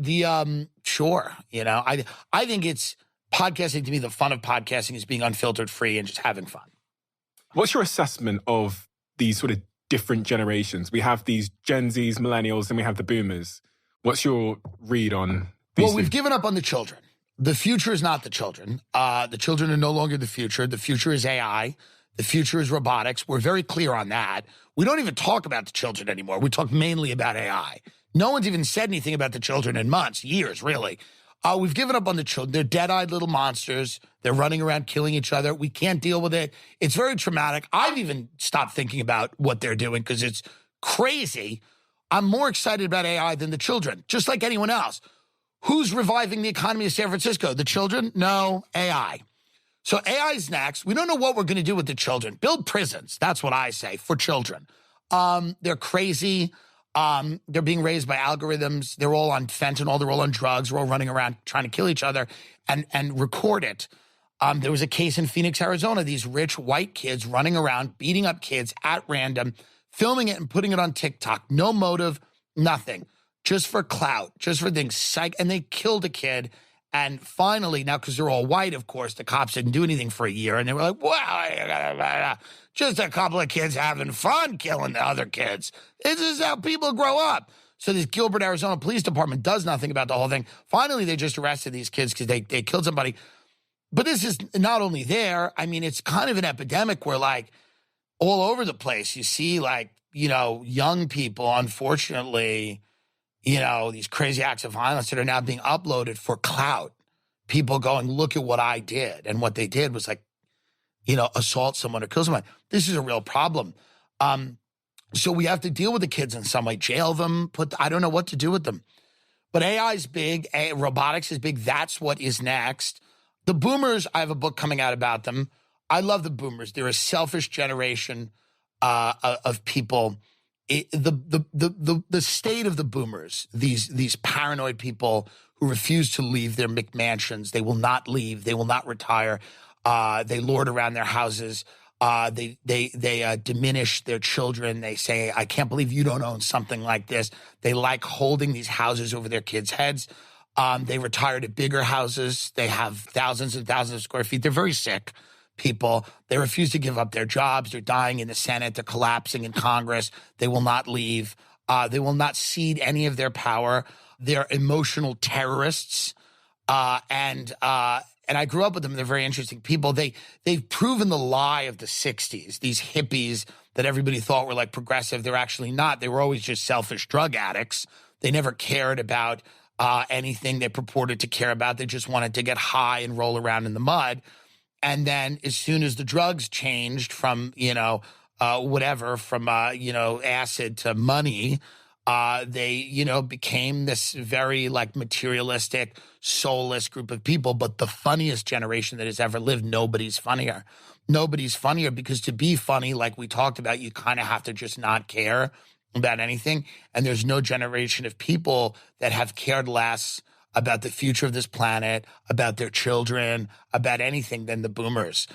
Speaker 1: sure, I think it's podcasting to me. The fun of podcasting is being unfiltered, free, and just having fun.
Speaker 7: What's your assessment of these sort of different generations? We have these Gen Zs, millennials, and we have the boomers. What's your read on these?
Speaker 1: Well, we've given up on the children. The future is not the children. The children are no longer the future. The future is AI. The future is robotics. We're very clear on that. We don't even talk about the children anymore. We talk mainly about AI. No one's even said anything about the children in months, years, really. We've given up on the children. They're dead-eyed little monsters. They're running around killing each other. We can't deal with it. It's very traumatic. I've even stopped thinking about what they're doing because it's crazy. I'm more excited about AI than the children, just like anyone else. Who's reviving the economy of San Francisco? The children? No, AI. So AI is next. We don't know what we're going to do with the children. Build prisons. That's what I say for children. They're crazy. They're being raised by algorithms. They're all on fentanyl. They're all on drugs. We're all running around trying to kill each other and record it. There was a case in Phoenix, Arizona, these rich white kids running around, beating up kids at random, filming it and putting it on TikTok. No motive, nothing. Just for clout, just for things. Psych. And they killed a kid. And finally, now because they're all white, of course, the cops didn't do anything for a year. And they were like, wow, just a couple of kids having fun killing the other kids. This is how people grow up. So this Gilbert, Arizona Police Department does nothing about the whole thing. Finally, they just arrested these kids because they killed somebody. But this is not only there. I mean, it's kind of an epidemic where, like, all over the place, you see, like, you know, young people, unfortunately, you know, these crazy acts of violence that are now being uploaded for clout. People going, look at what I did. And what they did was, like, you know, assault someone or kill someone. This is a real problem. So we have to deal with the kids in some way, jail them, I don't know what to do with them. But AI is big, robotics is big. That's what is next. The boomers, I have a book coming out about them. I love the boomers. They're a selfish generation of people. The state of the boomers, these paranoid people who refuse to leave their McMansions. They will not leave. They will not retire. They lord around their houses. They diminish their children. They say, I can't believe you don't own something like this. They like holding these houses over their kids' heads. They retire to bigger houses. They have thousands and thousands of square feet. They're very sick people. They refuse to give up their jobs. They're dying in the Senate. They're collapsing in Congress. They will not leave. They will not cede any of their power. They're emotional terrorists. And I grew up with them. They're very interesting people. They've proven the lie of the 60s, these hippies that everybody thought were like progressive. They're actually not. They were always just selfish drug addicts. They never cared about anything they purported to care about. They just wanted to get high and roll around in the mud. And then as soon as the drugs changed from, from acid to money, they, became this very like materialistic, soulless group of people. But the funniest generation that has ever lived, nobody's funnier. Nobody's funnier because to be funny, like we talked about, you kind of have to just not care about anything. And there's no generation of people that have cared less about the future of this planet, about their children, about anything than the boomers.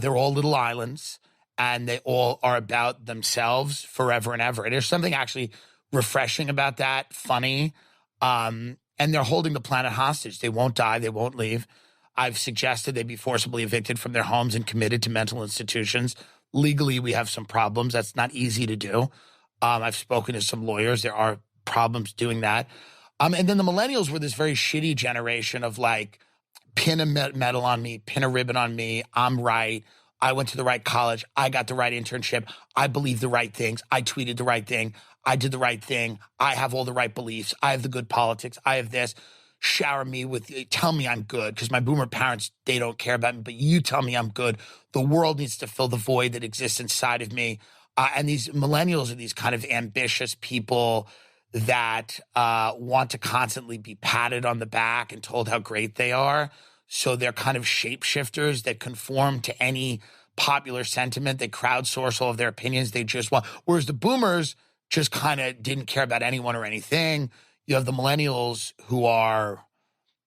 Speaker 1: They're all little islands and they all are about themselves forever and ever. And there's something actually refreshing about that, funny. And they're holding the planet hostage. They won't die. They won't leave. I've suggested they be forcibly evicted from their homes and committed to mental institutions. Legally, we have some problems. That's not easy to do. I've spoken to some lawyers. There are problems doing that. And then the millennials were this very shitty generation of like, pin a medal on me, pin a ribbon on me. I'm right. I went to the right college. I got the right internship. I believe the right things. I tweeted the right thing. I did the right thing. I have all the right beliefs. I have the good politics. I have this. Shower me with, tell me I'm good. Because my boomer parents, they don't care about me. But you tell me I'm good. The world needs to fill the void that exists inside of me. And these millennials are these kind of ambitious people that want to constantly be patted on the back and told how great they are. So they're kind of shapeshifters that conform to any popular sentiment. They crowdsource all of their opinions. They just want, whereas the boomers just kind of didn't care about anyone or anything. You have the millennials who are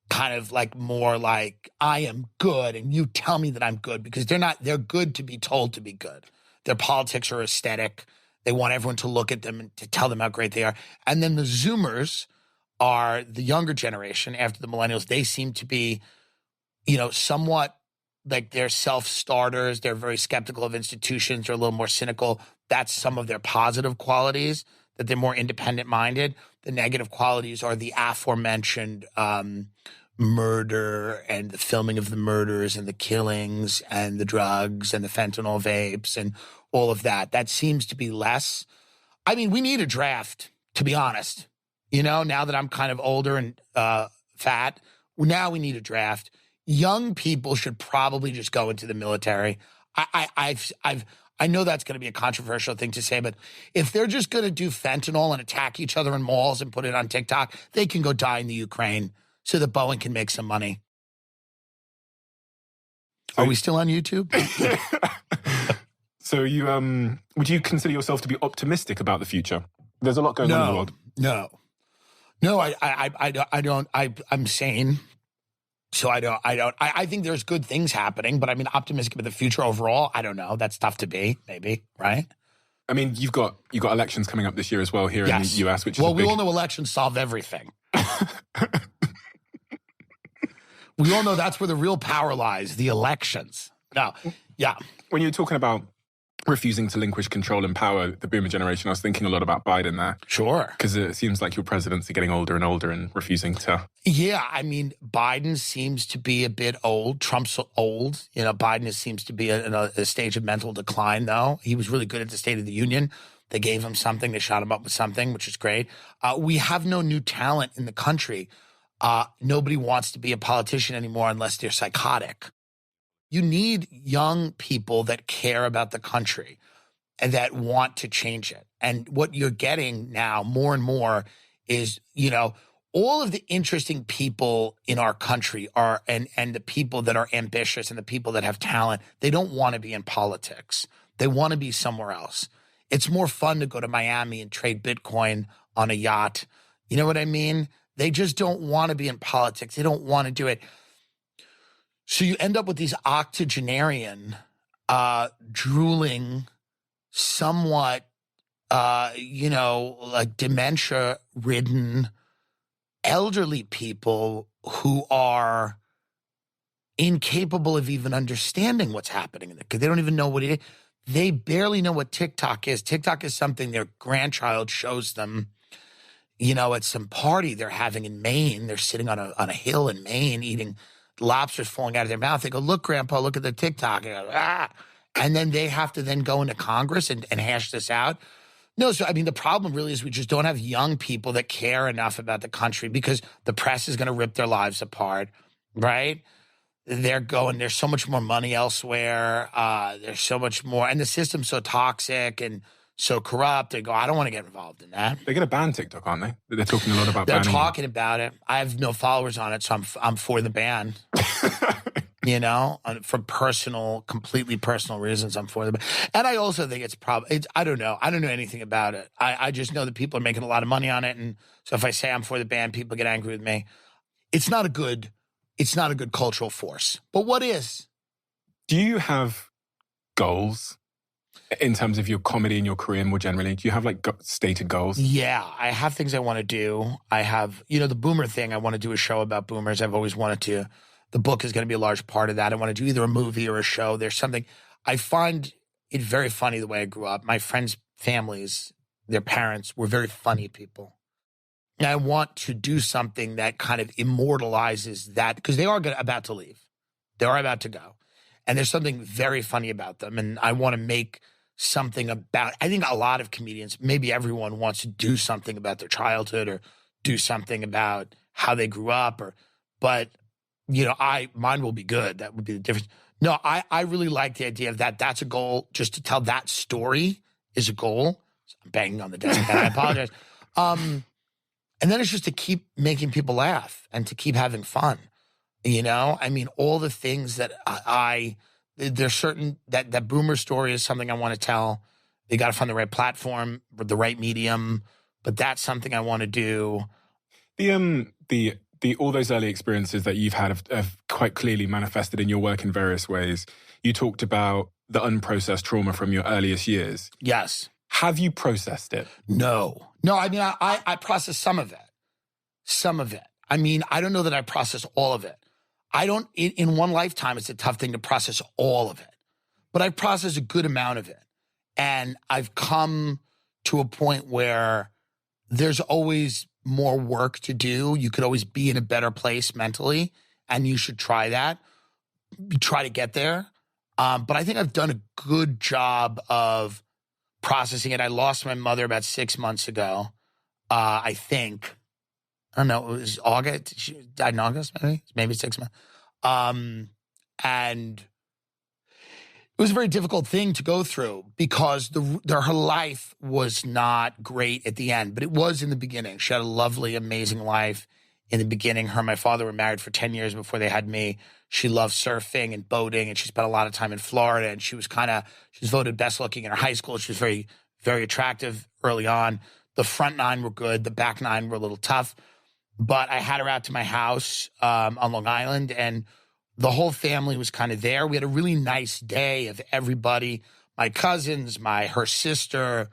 Speaker 1: kind of like more like, I am good and you tell me that I'm good, because they're good to be told to be good. Their politics are aesthetic. They want everyone to look at them and to tell them how great they are. And then the Zoomers are the younger generation after the millennials. They seem to be, somewhat like they're self-starters. They're very skeptical of institutions. They're a little more cynical. That's some of their positive qualities, that they're more independent-minded. The negative qualities are the aforementioned murder and the filming of the murders and the killings and the drugs and the fentanyl vapes and all of that. That seems to be less. I mean, we need a draft, to be honest. Now that I'm kind of older and fat, Now we need a draft. Young people should probably just go into the military. I know that's going to be a controversial thing to say, but if they're just going to do fentanyl and attack each other in malls and put it on TikTok, they can go die in the Ukraine so that Boeing can make some money. Are we still on YouTube?
Speaker 7: So you would you consider yourself to be optimistic about the future? There's a lot going on in the world.
Speaker 1: No, I don't. I'm sane. So I don't. I think there's good things happening, but I mean, optimistic about the future overall. I don't know. That's tough to be, maybe, right?
Speaker 7: I mean, you've got elections coming up this year as well here in the US, which is
Speaker 1: we all know elections solve everything. We all know that's where the real power lies, the elections. No, yeah.
Speaker 7: When you're talking about refusing to relinquish control and power, the boomer generation, I was thinking a lot about Biden there.
Speaker 1: Sure.
Speaker 7: Because it seems like your presidents are getting older and older and refusing to...
Speaker 1: Yeah, I mean, Biden seems to be a bit old. Trump's old. You know, Biden seems to be in a stage of mental decline, though. He was really good at the State of the Union. They gave him something. They shot him up with something, which is great. We have no new talent in the country. Nobody wants to be a politician anymore unless they're psychotic. You need young people that care about the country and that want to change it. And what you're getting now more and more is, you know, all of the interesting people in our country are, and the people that are ambitious and the people that have talent, they don't want to be in politics. They want to be somewhere else. It's more fun to go to Miami and trade Bitcoin on a yacht. You know what I mean? They just don't want to be in politics. They don't want to do it. So you end up with these octogenarian, drooling, somewhat, like dementia-ridden, elderly people who are incapable of even understanding what's happening because they don't even know what it is. They barely know what TikTok is. TikTok is something their grandchild shows them, you know, at some party they're having in Maine. They're sitting on a hill in Maine eating lobsters falling out of their mouth. They go, look, Grandpa, look at the TikTok. And, go, ah. And then they have to then go into Congress and hash this out. No, so I mean, the problem really is we just don't have young people that care enough about the country because the press is going to rip their lives apart, right? There's so much more money elsewhere. There's so much more. And the system's so toxic and so corrupt. They go, I don't want to get involved in that.
Speaker 7: They're going to ban TikTok, aren't they? They're talking a lot about
Speaker 1: banning.
Speaker 7: They're
Speaker 1: talking about it. I have no followers on it, so I'm for the ban. You know, for completely personal reasons, I'm for the ban. And I also think I don't know. I don't know anything about it. I just know that people are making a lot of money on it. And so if I say I'm for the ban, people get angry with me. It's not a good cultural force. But what is?
Speaker 7: Do you have goals? In terms of your comedy and your career more generally, do you have like stated goals?
Speaker 1: Yeah, I have things I want to do. I have, the boomer thing. I want to do a show about boomers. I've always wanted to. The book is going to be a large part of that. I want to do either a movie or a show. There's something. I find it very funny the way I grew up. My friends' families, their parents were very funny people. And I want to do something that kind of immortalizes that because they are about to leave. They are about to go. And there's something very funny about them. And I want to make something about, I think a lot of comedians, maybe everyone wants to do something about their childhood or do something about how they grew up but mine will be good. That would be the difference. No, I really like the idea of that. That's a goal. Just to tell that story is a goal. I'm banging on the desk and I apologize. And then it's just to keep making people laugh and to keep having fun. I mean, all the things that there's certain that boomer story is something I want to tell. You got to find the right platform, the right medium, but that's something I want to do.
Speaker 7: The all those early experiences that you've had have quite clearly manifested in your work in various ways. You talked about the unprocessed trauma from your earliest years.
Speaker 1: Yes.
Speaker 7: Have you processed it?
Speaker 1: No. I mean, I processed some of it. I mean, I don't know that I processed all of it. In one lifetime, it's a tough thing to process all of it. But I've processed a good amount of it. And I've come to a point where there's always more work to do. You could always be in a better place mentally, and you should try that. Try to get there. But I think I've done a good job of processing it. I lost my mother about 6 months ago, I think. I don't know, it was August. She died in August, maybe 6 months. And it was a very difficult thing to go through because her life was not great at the end, but it was in the beginning. She had a lovely, amazing life in the beginning. Her and my father were married for 10 years before they had me. She loved surfing and boating, and she spent a lot of time in Florida, and she was voted best looking in her high school. She was very, very attractive early on. The front 9 were good. The back 9 were a little tough. But I had her out to my house on Long Island, and the whole family was kind of there. We had a really nice day of everybody, my cousins, her sister,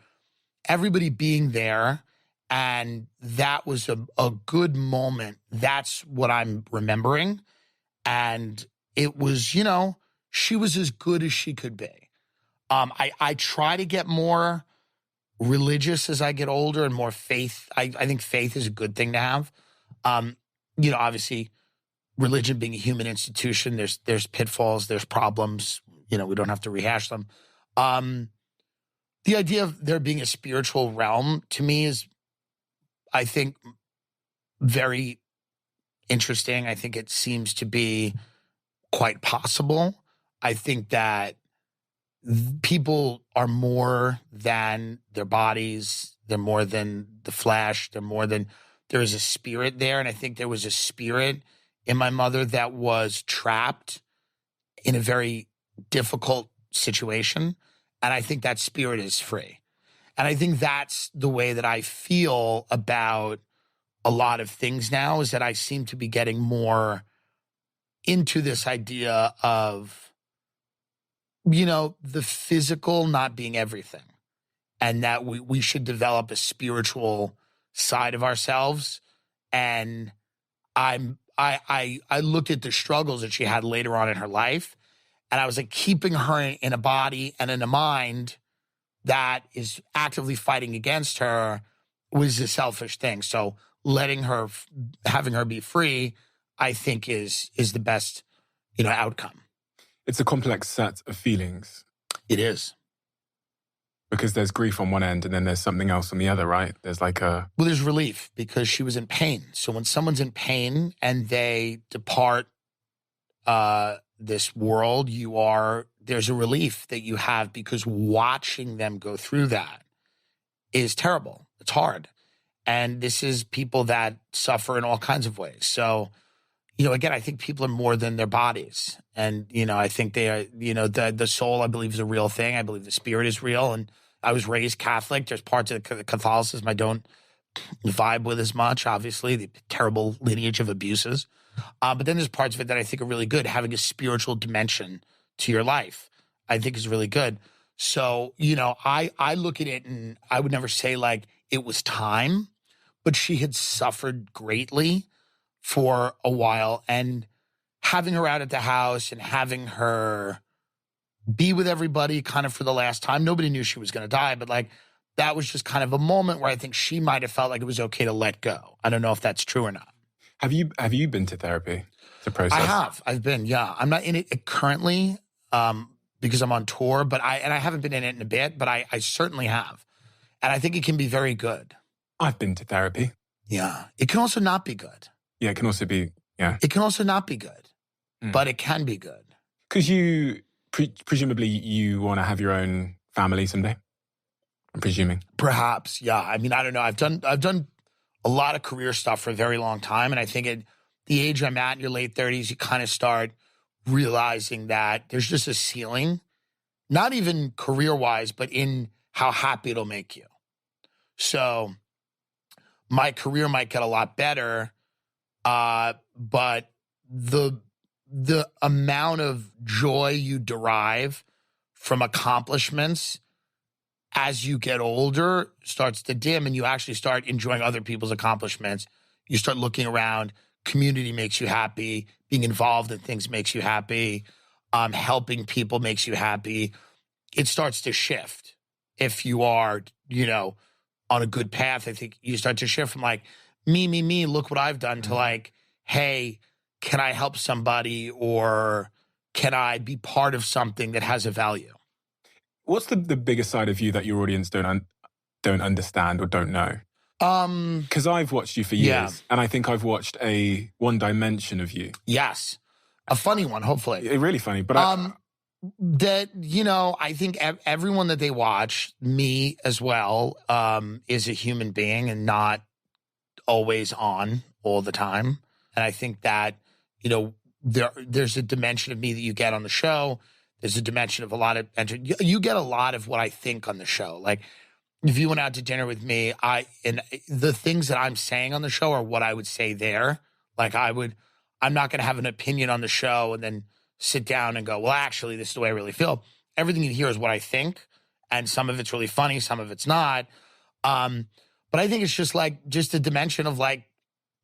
Speaker 1: everybody being there. And that was a good moment. That's what I'm remembering. And it was, she was as good as she could be. I try to get more religious as I get older and more faith. I think faith is a good thing to have. Obviously, religion being a human institution, there's pitfalls, there's problems. We don't have to rehash them. The idea of there being a spiritual realm to me is, I think, very interesting. I think it seems to be quite possible. I think that people are more than their bodies. They're more than the flesh. There is a spirit there. And I think there was a spirit in my mother that was trapped in a very difficult situation. And I think that spirit is free. And I think that's the way that I feel about a lot of things now, is that I seem to be getting more into this idea of, the physical not being everything, and that we should develop a spiritual side of ourselves. And I looked at the struggles that she had later on in her life, and I was like, keeping her in a body and in a mind that is actively fighting against her was a selfish thing. So having her be free, I think is the best, outcome.
Speaker 7: It's a complex set of feelings.
Speaker 1: It is.
Speaker 7: Because there's grief on one end and then there's something else on the other, right? There's
Speaker 1: there's relief because she was in pain. So when someone's in pain and they depart this world, there's a relief that you have, because watching them go through that is terrible. It's hard. And this is people that suffer in all kinds of ways. So, again, I think people are more than their bodies. And, I think they are, the soul, I believe, is a real thing. I believe the spirit is real. And I was raised Catholic. There's parts of Catholicism I don't vibe with as much, obviously, the terrible lineage of abuses. But then there's parts of it that I think are really good. Having a spiritual dimension to your life, I think, is really good. So, I look at it and I would never say it was time, but she had suffered greatly for a while, and having her out at the house and having her be with everybody kind of for the last time. Nobody knew she was going to die, but that was just kind of a moment where I think she might have felt like it was okay to let go. I don't know if that's true or not.
Speaker 7: Have you been to therapy to process?
Speaker 1: I have. I've been, yeah. I'm not in it currently because I'm on tour, but I haven't been in it in a bit, but I certainly have. And I think it can be very good.
Speaker 7: I've been to therapy.
Speaker 1: Yeah. It can also not be good.
Speaker 7: Yeah, it can also be, yeah.
Speaker 1: It can also not be good, but it can be good.
Speaker 7: Because presumably you want to have your own family someday, I'm presuming.
Speaker 1: Perhaps, yeah. I mean, I don't know. I've done a lot of career stuff for a very long time, and I think at the age I'm at, in your late 30s, you kind of start realizing that there's just a ceiling, not even career-wise, but in how happy it'll make you. So my career might get a lot better, but the amount of joy you derive from accomplishments as you get older starts to dim, and you actually start enjoying other people's accomplishments. You start looking around. Community makes you happy. Being involved in things makes you happy. Helping people makes you happy. It starts to shift. If you are, on a good path, I think you start to shift from me, look what I've done, to hey, can I help somebody, or can I be part of something that has a value?
Speaker 7: What's the biggest side of you that your audience don't understand or don't know? Because I've watched you for years,
Speaker 1: Yeah.
Speaker 7: and I think I've watched a one dimension of you.
Speaker 1: Yes. A funny one, hopefully.
Speaker 7: Really funny, but
Speaker 1: that, I think everyone that they watch, me as well, is a human being and not always on all the time. And I think that, there's a dimension of me that you get on the show. There's a dimension of you get a lot of what I think on the show. Like, if you went out to dinner with me, and the things that I'm saying on the show are what I would say there. Like, I'm not going to have an opinion on the show and then sit down and go, well, actually, this is the way I really feel. Everything you hear is what I think, and some of it's really funny, some of it's not. But I think it's just a dimension of like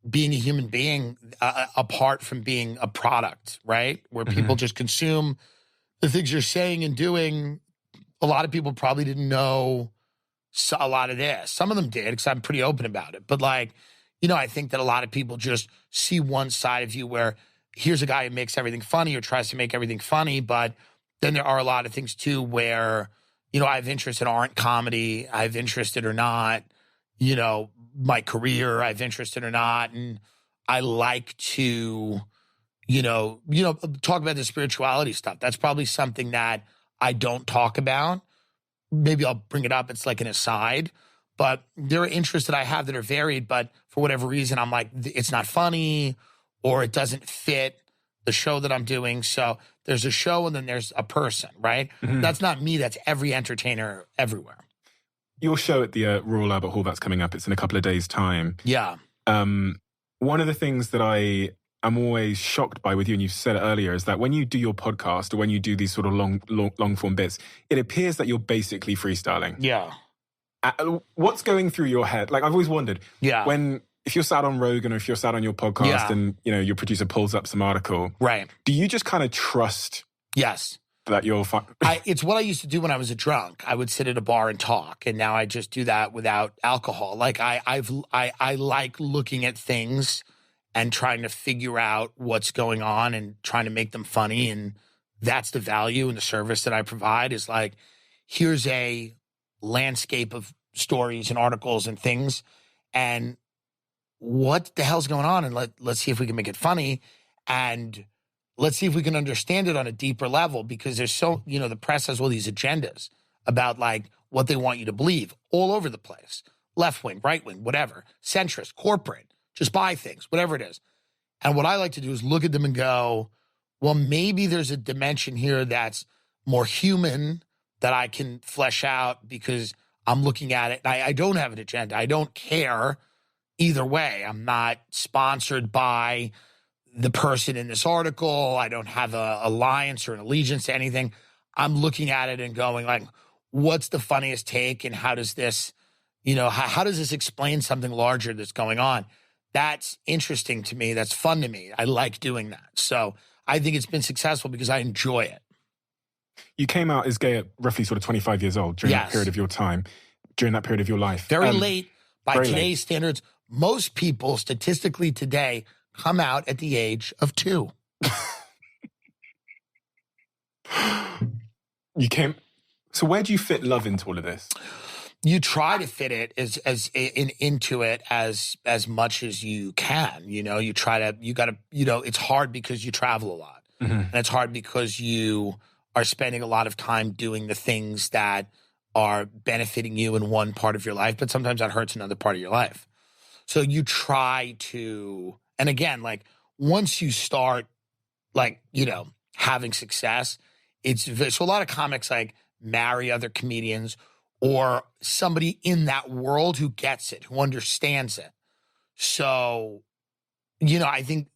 Speaker 1: being a human being apart from being a product, right? Where people just consume the things you're saying and doing. A lot of people probably didn't know a lot of this. Some of them did because I'm pretty open about it. But I think that a lot of people just see one side of you where here's a guy who makes everything funny or tries to make everything funny. But then there are a lot of things too where, I have interest in art and comedy. I have interest in or not, my career, I have interest in or not. And I like to, talk about the spirituality stuff. That's probably something that I don't talk about. Maybe I'll bring it up. It's like an aside. But there are interests that I have that are varied, but for whatever reason, I'm like, it's not funny or it doesn't fit the show that I'm doing. So there's a show and then there's a person, right? That's not me. That's every entertainer everywhere.
Speaker 7: Your show at the Royal Albert Hall, that's coming up. It's in a couple of days' time.
Speaker 1: Yeah.
Speaker 7: One of the things that I'm always shocked by with you, and you've said it earlier, is that when you do your podcast or when you do these sort of long form bits, it appears that you're basically freestyling.
Speaker 1: Yeah.
Speaker 7: What's going through your head? Like, I've always wondered.
Speaker 1: Yeah.
Speaker 7: If you're sat on Rogan or if you're sat on your podcast and, your producer pulls up some article.
Speaker 1: Right. Do
Speaker 7: you just kind of trust?
Speaker 1: Yes.
Speaker 7: That you're fine?
Speaker 1: It's what I used to do when I was a drunk. I would sit at a bar and talk, and now I just do that without alcohol. Like, I like looking at things and trying to figure out what's going on and trying to make them funny. And that's the value and the service that I provide is like, here's a landscape of stories and articles and things. And what the hell's going on? And let's see if we can make it funny. And let's see if we can understand it on a deeper level, because there's the press has all these agendas about like what they want you to believe all over the place. Left wing, right wing, whatever, centrist, corporate. Just buy things, whatever it is. And what I like to do is look at them and go, well, maybe there's a dimension here that's more human that I can flesh out because I'm looking at it. I don't have an agenda. I don't care either way. I'm not sponsored by the person in this article. I don't have an alliance or an allegiance to anything. I'm looking at it and going like, what's the funniest take? And how does this, how does this explain something larger that's going on? That's interesting to me. That's fun to me. I like doing that. So I think it's been successful because I enjoy it.
Speaker 7: You came out as gay at roughly sort of 25 years old during that period of your time, during that period of your life.
Speaker 1: Very late by today's standards. Most people statistically today come out at the age of 2.
Speaker 7: So where do you fit love into all of this?
Speaker 1: You try to fit it into it as much as you can. It's hard because you travel a lot. And it's hard because you are spending a lot of time doing the things that are benefiting you in one part of your life, but sometimes that hurts another part of your life. So you try to, and again, like once you start having success, so a lot of comics like marry other comedians or somebody in that world who gets it, who understands it. So, I think,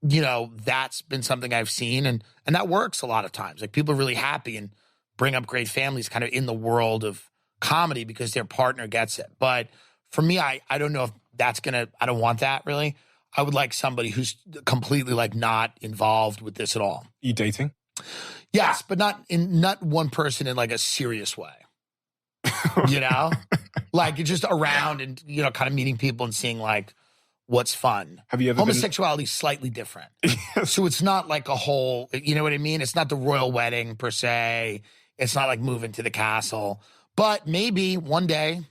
Speaker 1: that's been something I've seen and that works a lot of times. Like people are really happy and bring up great families kind of in the world of comedy because their partner gets it. But for me, I don't know if I don't want that really. I would like somebody who's completely like not involved with this at all.
Speaker 7: You dating?
Speaker 1: Yes, but not one person in like a serious way. Like you're just around and, kind of meeting people and seeing like what's fun.
Speaker 7: Have you ever
Speaker 1: Homosexuality is slightly different. So it's not like a whole, you know what I mean? It's not the royal wedding per se. It's not like moving to the castle. But maybe one day,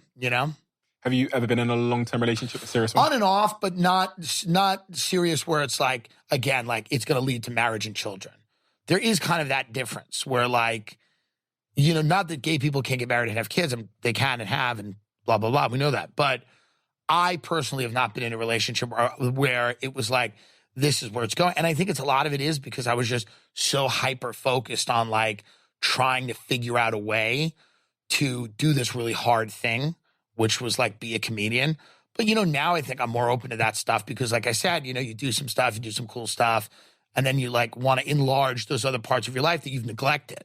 Speaker 7: Have you ever been in a long-term relationship, a serious one?
Speaker 1: On and off, but not serious where it's like, again, like it's going to lead to marriage and children. There is kind of that difference where like, you know, not that gay people can't get married and have kids. They can and have and blah, blah, blah. We know that. But I personally have not been in a relationship where it was like, this is where it's going. And I think a lot of it is because I was just so hyper-focused on like trying to figure out a way to do this really hard thing, which was like be a comedian. But, you know, now I think I'm more open to that stuff because like I said, you know, you do some stuff, you do some cool stuff, and then you like want to enlarge those other parts of your life that you've neglected.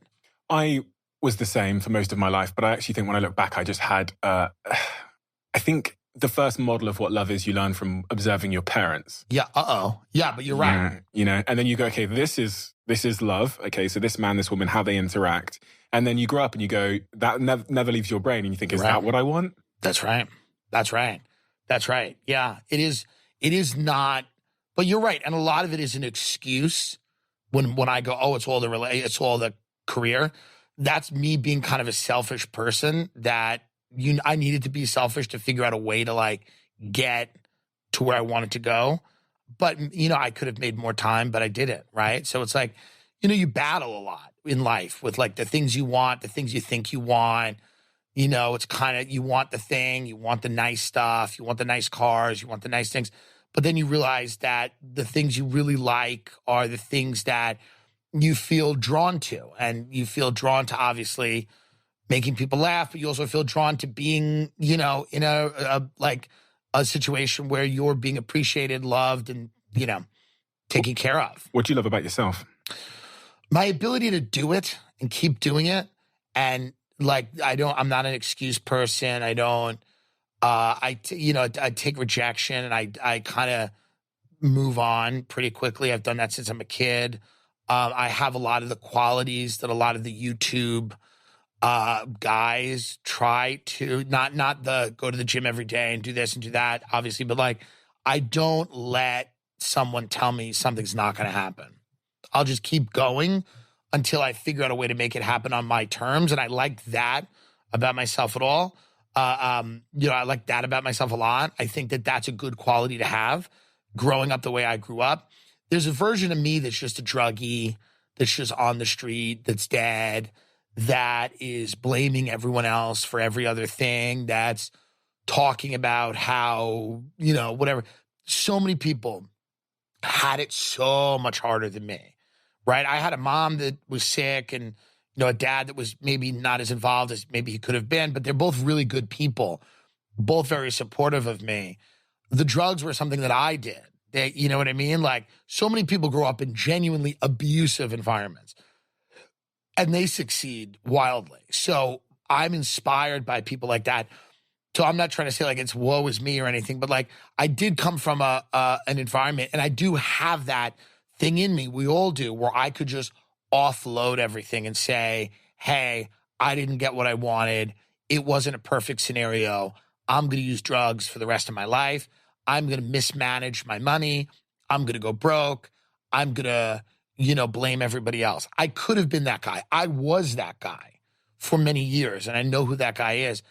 Speaker 7: I was the same for most of my life, but I actually think when I look back, I just had, I think the first model of what love is you learn from observing your parents.
Speaker 1: Yeah, Yeah, but you're right.
Speaker 7: You know, and then you go, okay, this is love. Okay, so this man, this woman, how they interact. And then you grow up and you go, that never leaves your brain. And you think, is that what I want?
Speaker 1: That's right. That's right. That's right. Yeah, it is. It is not, but you're right. And a lot of it is an excuse when I go, oh, it's all the career. That's me being kind of a selfish person that I needed to be selfish to figure out a way to like get to where I wanted to go. But, you know, I could have made more time, but I didn't, right? So it's like, you know, you battle a lot in life with like the things you want, the things you think you want. You know, it's kind of, you want the thing, you want the nice stuff, you want the nice cars, you want the nice things. But then you realize that the things you really like are the things that you feel drawn to. And you feel drawn to obviously making people laugh, but you also feel drawn to being, you know, in a situation where you're being appreciated, loved, and, you know, taken care of.
Speaker 7: What do you love about yourself?
Speaker 1: My ability to do it and keep doing it. And like, I'm not an excuse person. I take rejection and I kind of move on pretty quickly. I've done that since I'm a kid. I have a lot of the qualities that a lot of the YouTube guys try to, not the go to the gym every day and do this and do that, obviously, but like, I don't let someone tell me something's not going to happen. I'll just keep going until I figure out a way to make it happen on my terms. And I like that about myself at all. You know, I like that about myself a lot. I think that that's a good quality to have growing up the way I grew up. There's a version of me that's just a druggie, that's just on the street, that's dead, that is blaming everyone else for every other thing, that's talking about how, you know, whatever. So many people had it so much harder than me, right? I had a mom that was sick and, you know, a dad that was maybe not as involved as maybe he could have been, but they're both really good people, both very supportive of me. The drugs were something that I did. You know what I mean? Like, so many people grow up in genuinely abusive environments and they succeed wildly. So I'm inspired by people like that. So I'm not trying to say like it's woe is me or anything, but like I did come from an environment and I do have that thing in me. We all do, where I could just offload everything and say, hey, I didn't get what I wanted. It wasn't a perfect scenario. I'm going to use drugs for the rest of my life. I'm going to mismanage my money. I'm going to go broke. I'm going to, you know, blame everybody else. I could have been that guy. I was that guy for many years, and I know who that guy is.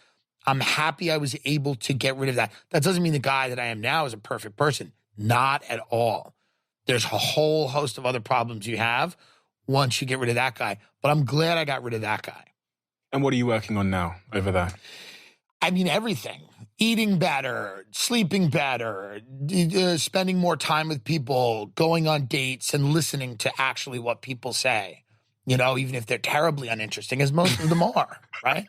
Speaker 1: I'm happy I was able to get rid of that. That doesn't mean the guy that I am now is a perfect person. Not at all. There's a whole host of other problems you have once you get rid of that guy. But I'm glad I got rid of that guy.
Speaker 7: And what are you working on now over there?
Speaker 1: I mean, everything. Eating better, sleeping better, spending more time with people, going on dates and listening to actually what people say, you know, even if they're terribly uninteresting, as most of them are, right?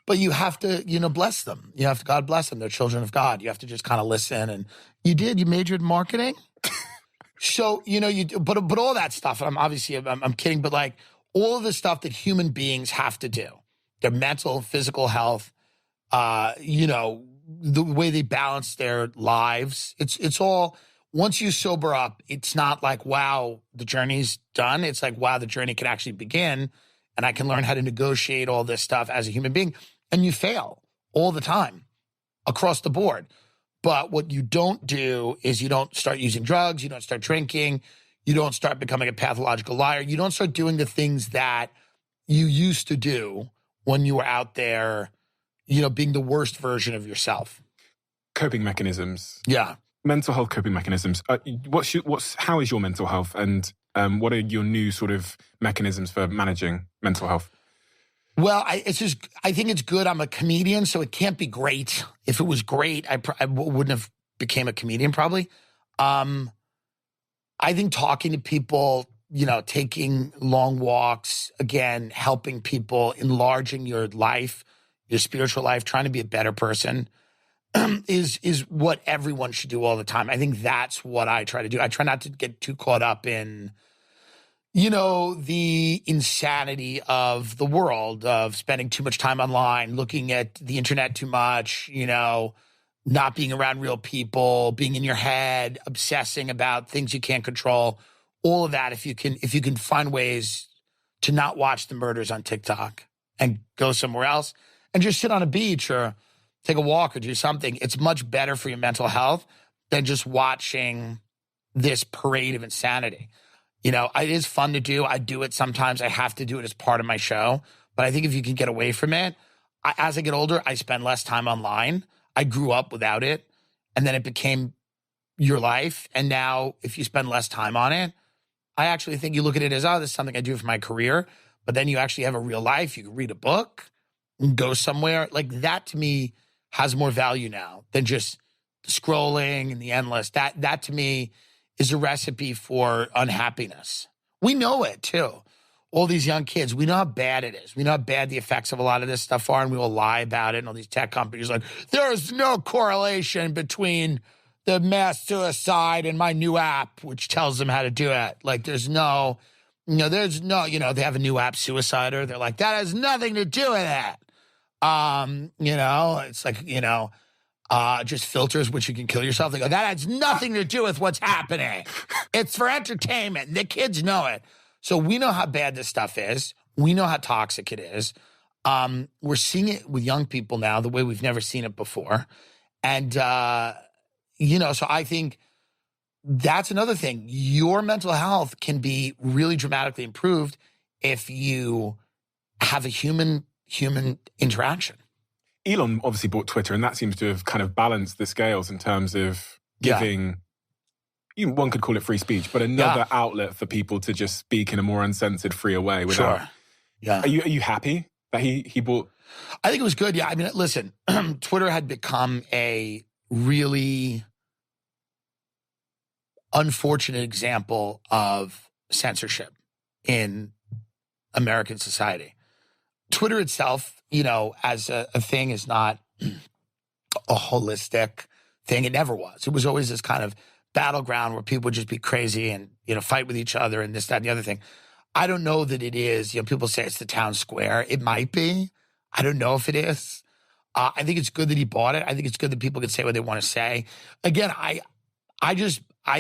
Speaker 1: But you have to, you know, bless them. You have to, God bless them. They're children of God. You have to just kind of listen. And you majored in marketing. So, you know, but all that stuff, and I'm kidding, but like all of the stuff that human beings have to do, their mental, physical health, you know, the way they balance their lives. It's all, once you sober up, it's not like, wow, the journey's done. It's like, wow, the journey can actually begin and I can learn how to negotiate all this stuff as a human being. And you fail all the time across the board. But what you don't do is you don't start using drugs. You don't start drinking. You don't start becoming a pathological liar. You don't start doing the things that you used to do when you were out there, you know, being the worst version of yourself.
Speaker 7: coping mechanisms.
Speaker 1: Yeah.
Speaker 7: Mental health coping mechanisms. How is your mental health, and what are your new sort of mechanisms for managing mental health?
Speaker 1: Well, I think it's good. I'm a comedian, so it can't be great. If it was great, I wouldn't have became a comedian probably. I think talking to people, taking long walks, again, helping people, enlarging your life, your spiritual life, trying to be a better person is what everyone should do all the time. I think that's what I try to do. I try not to get too caught up in, the insanity of the world, of spending too much time online, looking at the internet too much, not being around real people, being in your head, obsessing about things you can't control. All of that, if you can find ways to not watch the murders on TikTok and go somewhere else and just sit on a beach or take a walk or do something, it's much better for your mental health than just watching this parade of insanity. It is fun to do. I do it sometimes. I have to do it as part of my show. But I think if you can get away from it, as I get older, I spend less time online. I grew up without it, and then it became your life. And now if you spend less time on it, I actually think you look at it as, this is something I do for my career. But then you actually have a real life. You can read a book and go somewhere. Like that to me has more value now than just scrolling and the endless. That to me is a recipe for unhappiness. We know it too. All these young kids, we know how bad it is. We know how bad the effects of a lot of this stuff are, and we will lie about it. And all these tech companies are like, there's no correlation between the mass suicide and my new app, which tells them how to do it. Like they have a new app, Suicider. They're like, that has nothing to do with it. It's like, just filters which you can kill yourself. They go, that has nothing to do with what's happening. It's for entertainment. The kids know it. So we know how bad this stuff is. We know how toxic it is. We're seeing it with young people now the way we've never seen it before. And, so I think that's another thing. Your mental health can be really dramatically improved if you have a human interaction.
Speaker 7: Elon obviously bought Twitter, and that seems to have kind of balanced the scales in terms of giving, one could call it free speech, but another outlet for people to just speak in a more uncensored, freer way. Without,
Speaker 1: Sure. Yeah.
Speaker 7: Are you happy that he bought?
Speaker 1: I think it was good. Yeah. I mean, listen, Twitter had become a really unfortunate example of censorship in American society. Twitter itself, as a thing is not a holistic thing. It never was. It was always this kind of battleground where people would just be crazy and, fight with each other and this, that, and the other thing. I don't know that it is. people say it's the town square. It might be. I don't know if it is. I think it's good that he bought it. I think it's good that people can say what they want to say. Again, I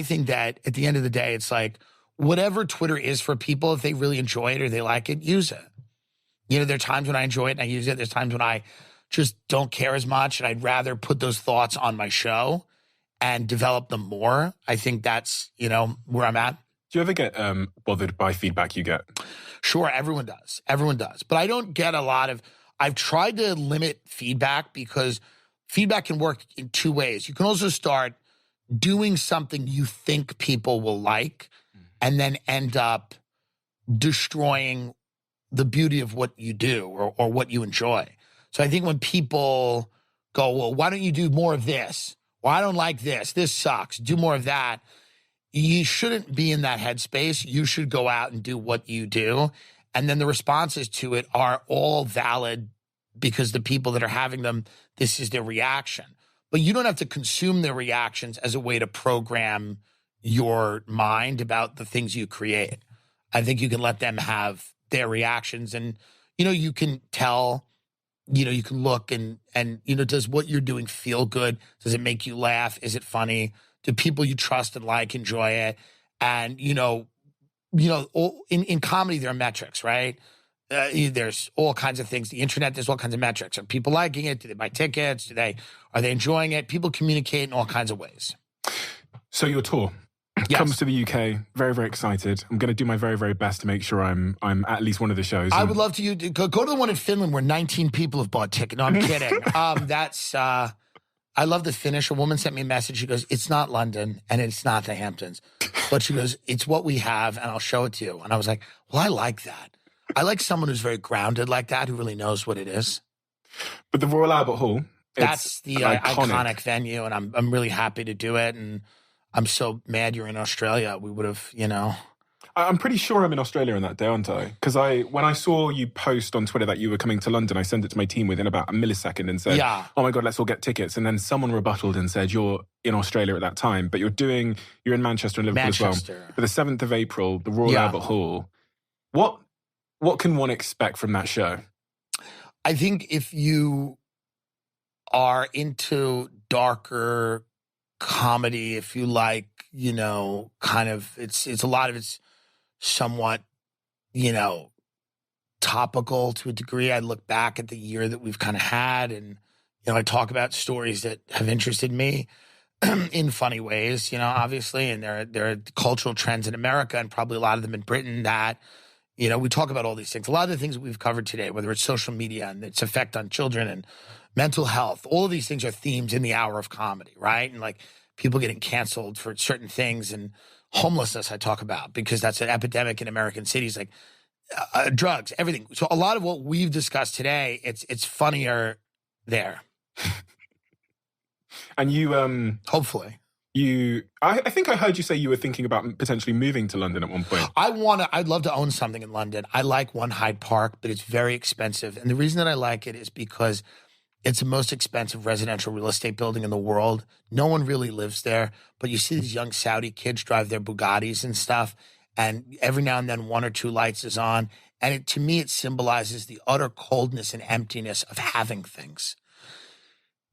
Speaker 1: think that at the end of the day, it's like whatever Twitter is for people, if they really enjoy it or they like it, use it. There are times when I enjoy it and I use it. There's times when I just don't care as much and I'd rather put those thoughts on my show and develop them more. I think that's, where I'm at.
Speaker 7: Do you ever get bothered by feedback you get?
Speaker 1: Sure, everyone does. Everyone does. But I don't get a lot of, I've tried to limit feedback because feedback can work in two ways. You can also start doing something you think people will like and then end up destroying the beauty of what you do or what you enjoy. So I think when people go, well, why don't you do more of this? Well, I don't like this. This sucks. Do more of that. You shouldn't be in that headspace. You should go out and do what you do. And then the responses to it are all valid because the people that are having them, this is their reaction. But you don't have to consume their reactions as a way to program your mind about the things you create. I think you can let them have their reactions and, you can tell, you can look and, does what you're doing feel good? Does it make you laugh? Is it funny? Do people you trust and like enjoy it? And, in comedy, there are metrics, right? There's all kinds of things. The internet, there's all kinds of metrics. Are people liking it? Do they buy tickets? Are they enjoying it? People communicate in all kinds of ways.
Speaker 7: So your tour comes to the UK. Very, very excited. I'm going to do my very, very best to make sure I'm at least one of the shows.
Speaker 1: I would love to go to the one in Finland where 19 people have bought tickets. No, I'm kidding. I love the finish. A woman sent me a message. She goes, it's not London and it's not the Hamptons. But she goes, it's what we have and I'll show it to you. And I was like, well, I like that. I like someone who's very grounded like that, who really knows what it is.
Speaker 7: But the Royal Albert Hall,
Speaker 1: that's the iconic venue, and I'm really happy to do it. And I'm so mad you're in Australia. We would have,
Speaker 7: I'm pretty sure I'm in Australia on that day, aren't I? Because when I saw you post on Twitter that you were coming to London, I sent it to my team within about a millisecond and said, oh my God, let's all get tickets. And then someone rebutted and said, you're in Australia at that time, but you're in Manchester and Liverpool as well. For the 7th of April, the Royal Albert Hall. What can one expect from that show?
Speaker 1: I think if you are into darker comedy, if you like, kind of, it's a lot of it's somewhat, topical to a degree. I look back at the year that we've kind of had, and, I talk about stories that have interested me in funny ways, obviously, and there are cultural trends in America and probably a lot of them in Britain that, we talk about all these things. A lot of the things that we've covered today, whether it's social media and its effect on children and mental health, all of these things are themes in the hour of comedy, right? And like people getting canceled for certain things, and homelessness I talk about because that's an epidemic in American cities, like drugs, everything. So a lot of what we've discussed today, it's funnier there.
Speaker 7: And you,
Speaker 1: hopefully.
Speaker 7: I think I heard you say you were thinking about potentially moving to London at one point.
Speaker 1: I'd love to own something in London. I like One Hyde Park, but it's very expensive. And the reason that I like it is because it's the most expensive residential real estate building in the world. No one really lives there, but you see these young Saudi kids drive their Bugattis and stuff. And every now and then one or two lights is on. And to me, it symbolizes the utter coldness and emptiness of having things.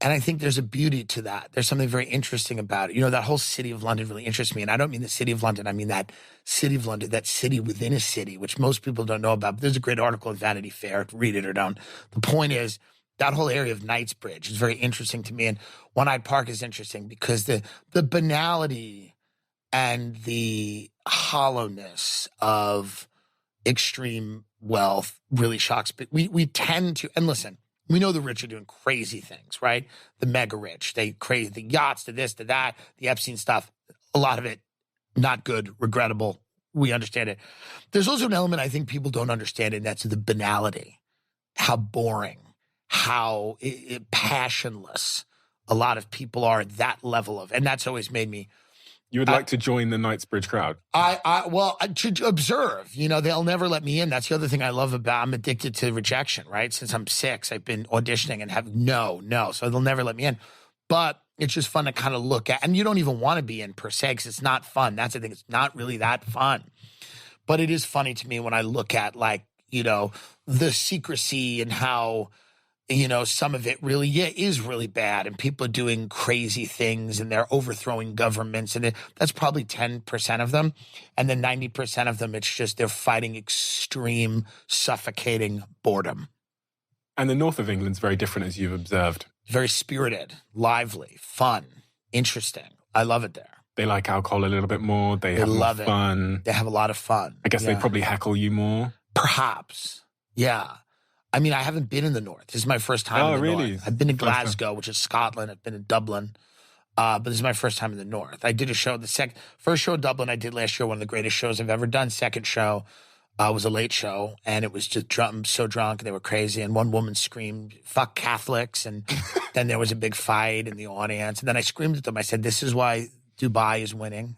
Speaker 1: And I think there's a beauty to that. There's something very interesting about it. That whole city of London really interests me. And I don't mean the city of London. I mean that city of London, that city within a city, which most people don't know about. But there's a great article in Vanity Fair. Read it or don't. The point is, that whole area of Knightsbridge is very interesting to me. And One Hyde Park is interesting because the banality and the hollowness of extreme wealth really shocks. But we tend to, and listen, we know the rich are doing crazy things, right? The mega rich, they crazy, the yachts, to this, to that, the Epstein stuff, a lot of it not good, regrettable. We understand it. There's also an element I think people don't understand, and that's the banality, how boring, how passionless a lot of people are at that level of, and that's always made me.
Speaker 7: You would like to join the Knightsbridge crowd?
Speaker 1: To observe, they'll never let me in. That's the other thing I love about, I'm addicted to rejection, right? Since I'm 6, I've been auditioning and have no. So they'll never let me in. But it's just fun to kind of look at, and you don't even want to be in per se because it's not fun. That's the thing. It's not really that fun. But it is funny to me when I look at the secrecy and how, some of it really is really bad, and people are doing crazy things and they're overthrowing governments, and that's probably 10% of them. And then 90% of them, it's just they're fighting extreme, suffocating boredom.
Speaker 7: And the north of England's very different, as you've observed.
Speaker 1: Very spirited, lively, fun, interesting. I love it there.
Speaker 7: They like alcohol a little bit more. They have
Speaker 1: love
Speaker 7: fun.
Speaker 1: They have a lot of fun.
Speaker 7: I guess they probably heckle you more.
Speaker 1: Perhaps. Yeah. I mean, I haven't been in the north. This is my first time in the north. I've been to Glasgow, which is Scotland. I've been to Dublin. But this is my first time in the north. I did a show, first show in Dublin I did last year, one of the greatest shows I've ever done. Second show was a late show, and it was just so drunk, and they were crazy. And one woman screamed, "Fuck Catholics." And then there was a big fight in the audience. And then I screamed at them. I said, this is why Dubai is winning.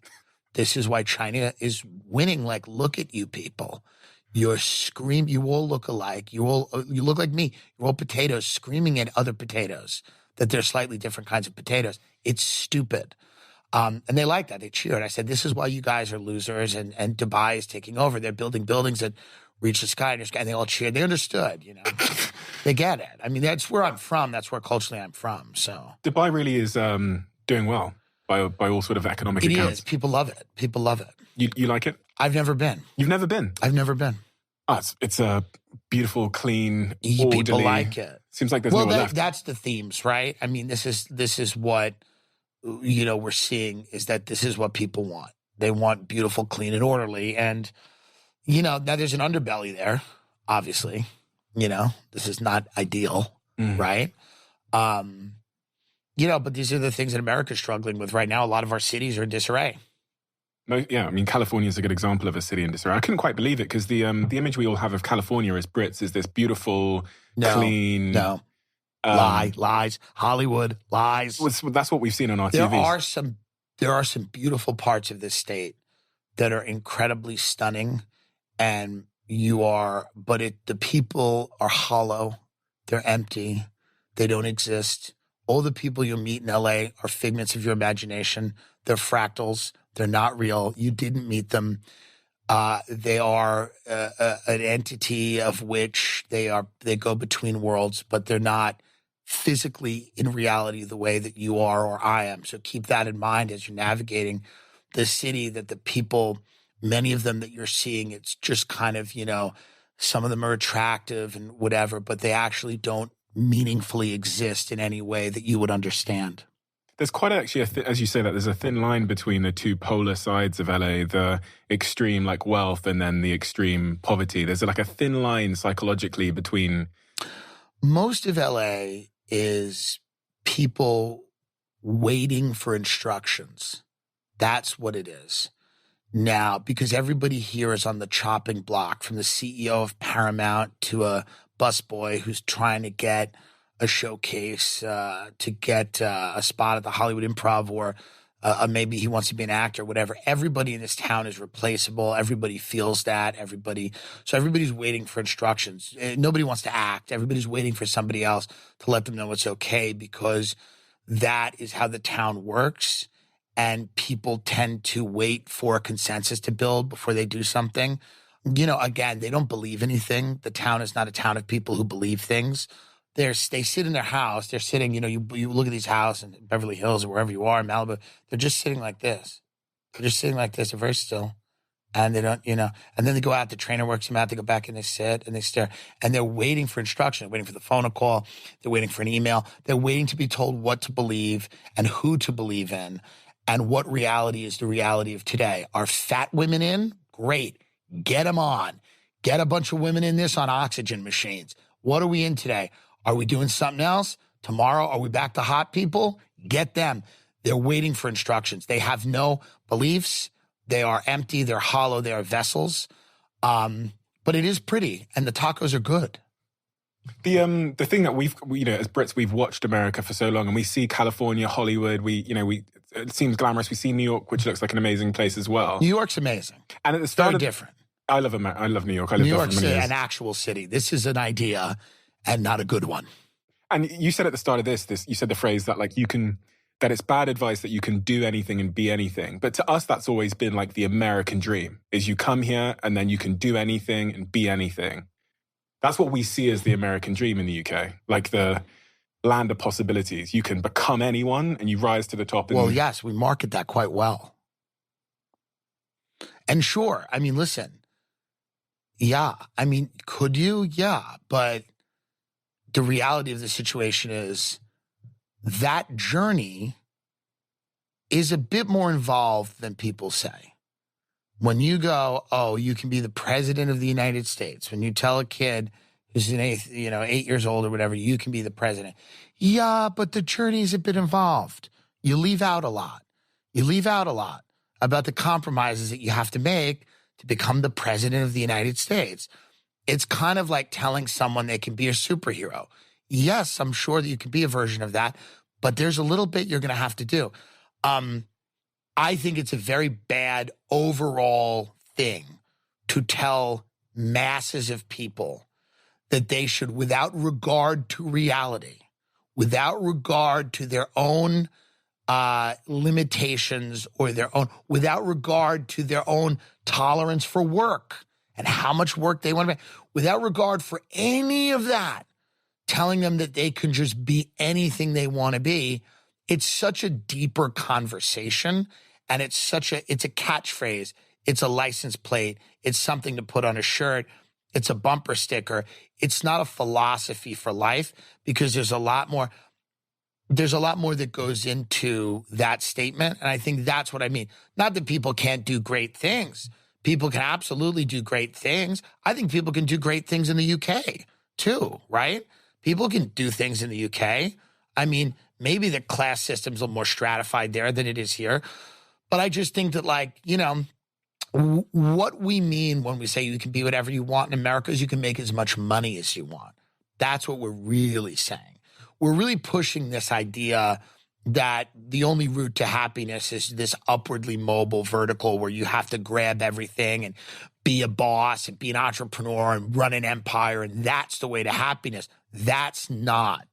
Speaker 1: This is why China is winning. Like, look at you people. You're screaming. You all look alike. You look like me. You're all potatoes screaming at other potatoes that they're slightly different kinds of potatoes. It's stupid. And they like that. They cheered. I said, this is why you guys are losers, and Dubai is taking over. They're building buildings that reach the sky, and they all cheered. They understood, They get it. I mean, that's where I'm from. That's where culturally I'm from. So
Speaker 7: Dubai really is doing well by all sort of economic accounts.
Speaker 1: It is. People love it. People love it.
Speaker 7: You like it?
Speaker 1: I've never been.
Speaker 7: You've never been?
Speaker 1: I've never been.
Speaker 7: Oh, it's a beautiful, clean, orderly.
Speaker 1: People like it.
Speaker 7: Seems like there's no left.
Speaker 1: That's the themes, right? I mean, this is what we're seeing, is that this is what people want. They want beautiful, clean, and orderly. And now there's an underbelly there, obviously. This is not ideal, right? But these are the things that America's struggling with right now. A lot of our cities are in disarray.
Speaker 7: Yeah, I mean, California is a good example of a city in disarray. I couldn't quite believe it because the image we all have of California as Brits is this beautiful, clean...
Speaker 1: No. Lies. Hollywood, lies.
Speaker 7: That's what we've seen on our TVs.
Speaker 1: There are some beautiful parts of this state that are incredibly stunning, and the people are hollow. They're empty. They don't exist. All the people you'll meet in LA are figments of your imagination. They're fractals. They're not real. You didn't meet them. They are an entity of which they go between worlds, but they're not physically in reality the way that you are or I am. So keep that in mind as you're navigating the city, that the people, many of them that you're seeing, it's just kind of, some of them are attractive and whatever, but they actually don't meaningfully exist in any way that you would understand.
Speaker 7: There's quite actually, as you say that, there's a thin line between the two polar sides of LA, the extreme like wealth and then the extreme poverty. There's like a thin line psychologically between...
Speaker 1: Most of LA is people waiting for instructions. That's what it is. Now, because everybody here is on the chopping block, from the CEO of Paramount to a busboy who's trying to get a showcase, to get a spot at the Hollywood Improv, or maybe he wants to be an actor, whatever. Everybody in this town is replaceable. Everybody feels that. So everybody's waiting for instructions. Nobody wants to act. Everybody's waiting for somebody else to let them know it's okay, because that is how the town works. And people tend to wait for a consensus to build before they do something. Again, they don't believe anything. The town is not a town of people who believe things. They sit in their house. They're sitting, you look at these houses in Beverly Hills or wherever you are in Malibu. They're just sitting like this. They're very still. And they don't, and then they go out, the trainer works them out, they go back and they sit and they stare. And they're waiting for instruction. They're waiting for the phone call. They're waiting for an email. They're waiting to be told what to believe and who to believe in and what reality is the reality of today. Are fat women in? Great. Get them on. Get a bunch of women in this on oxygen machines. What are we in today? Are we doing something else? Tomorrow, are we back to hot people? Get them. They're waiting for instructions. They have no beliefs. They are empty. They're hollow. They are vessels. But it is pretty, and the tacos are good.
Speaker 7: The thing that we've as Brits, we've watched America for so long, and we see California, Hollywood. It seems glamorous. We see New York, which looks like an amazing place as well.
Speaker 1: New York's amazing.
Speaker 7: And at the start,
Speaker 1: very different.
Speaker 7: I love New York. I lived there for many years.
Speaker 1: An actual city. This is an idea, and not a good one.
Speaker 7: And you said at the start of this, you said the phrase that that it's bad advice that you can do anything and be anything. But to us, that's always been like the American dream, is you come here and then you can do anything and be anything. That's what we see as the American dream in the UK, like the land of possibilities. You can become anyone and you rise to the top.
Speaker 1: Well, yes, we market that quite well. And sure, listen, yeah, could you? Yeah, but the reality of the situation is that journey is a bit more involved than people say. When you go, oh, you can be the president of the United States. When you tell a kid who's 8 years old or whatever, you can be the president. Yeah, but the journey is a bit involved. You leave out a lot. About the compromises that you have to make to become the president of the United States. It's kind of like telling someone they can be a superhero. Yes, I'm sure that you can be a version of that, but there's a little bit you're going to have to do. I think it's a very bad overall thing to tell masses of people that they should, without regard to reality, without regard to their own limitations or without regard to their own tolerance for work and how much work they want to make, without regard for any of that, telling them that they can just be anything they want to be. It's such a deeper conversation, and it's a catchphrase. It's a license plate. It's something to put on a shirt. It's a bumper sticker. It's not a philosophy for life, because there's a lot more that goes into that statement. And I think that's what I mean. Not that people can't do great things. People can absolutely do great things. I think people can do great things in the UK too, right? People can do things in the UK. I mean, maybe the class system's a little more stratified there than it is here. But I just think that, like, you know, what we mean when we say you can be whatever you want in America is you can make as much money as you want. That's what we're really saying. We're really pushing this idea that the only route to happiness is this upwardly mobile vertical where you have to grab everything and be a boss and be an entrepreneur and run an empire, and that's the way to happiness. That's not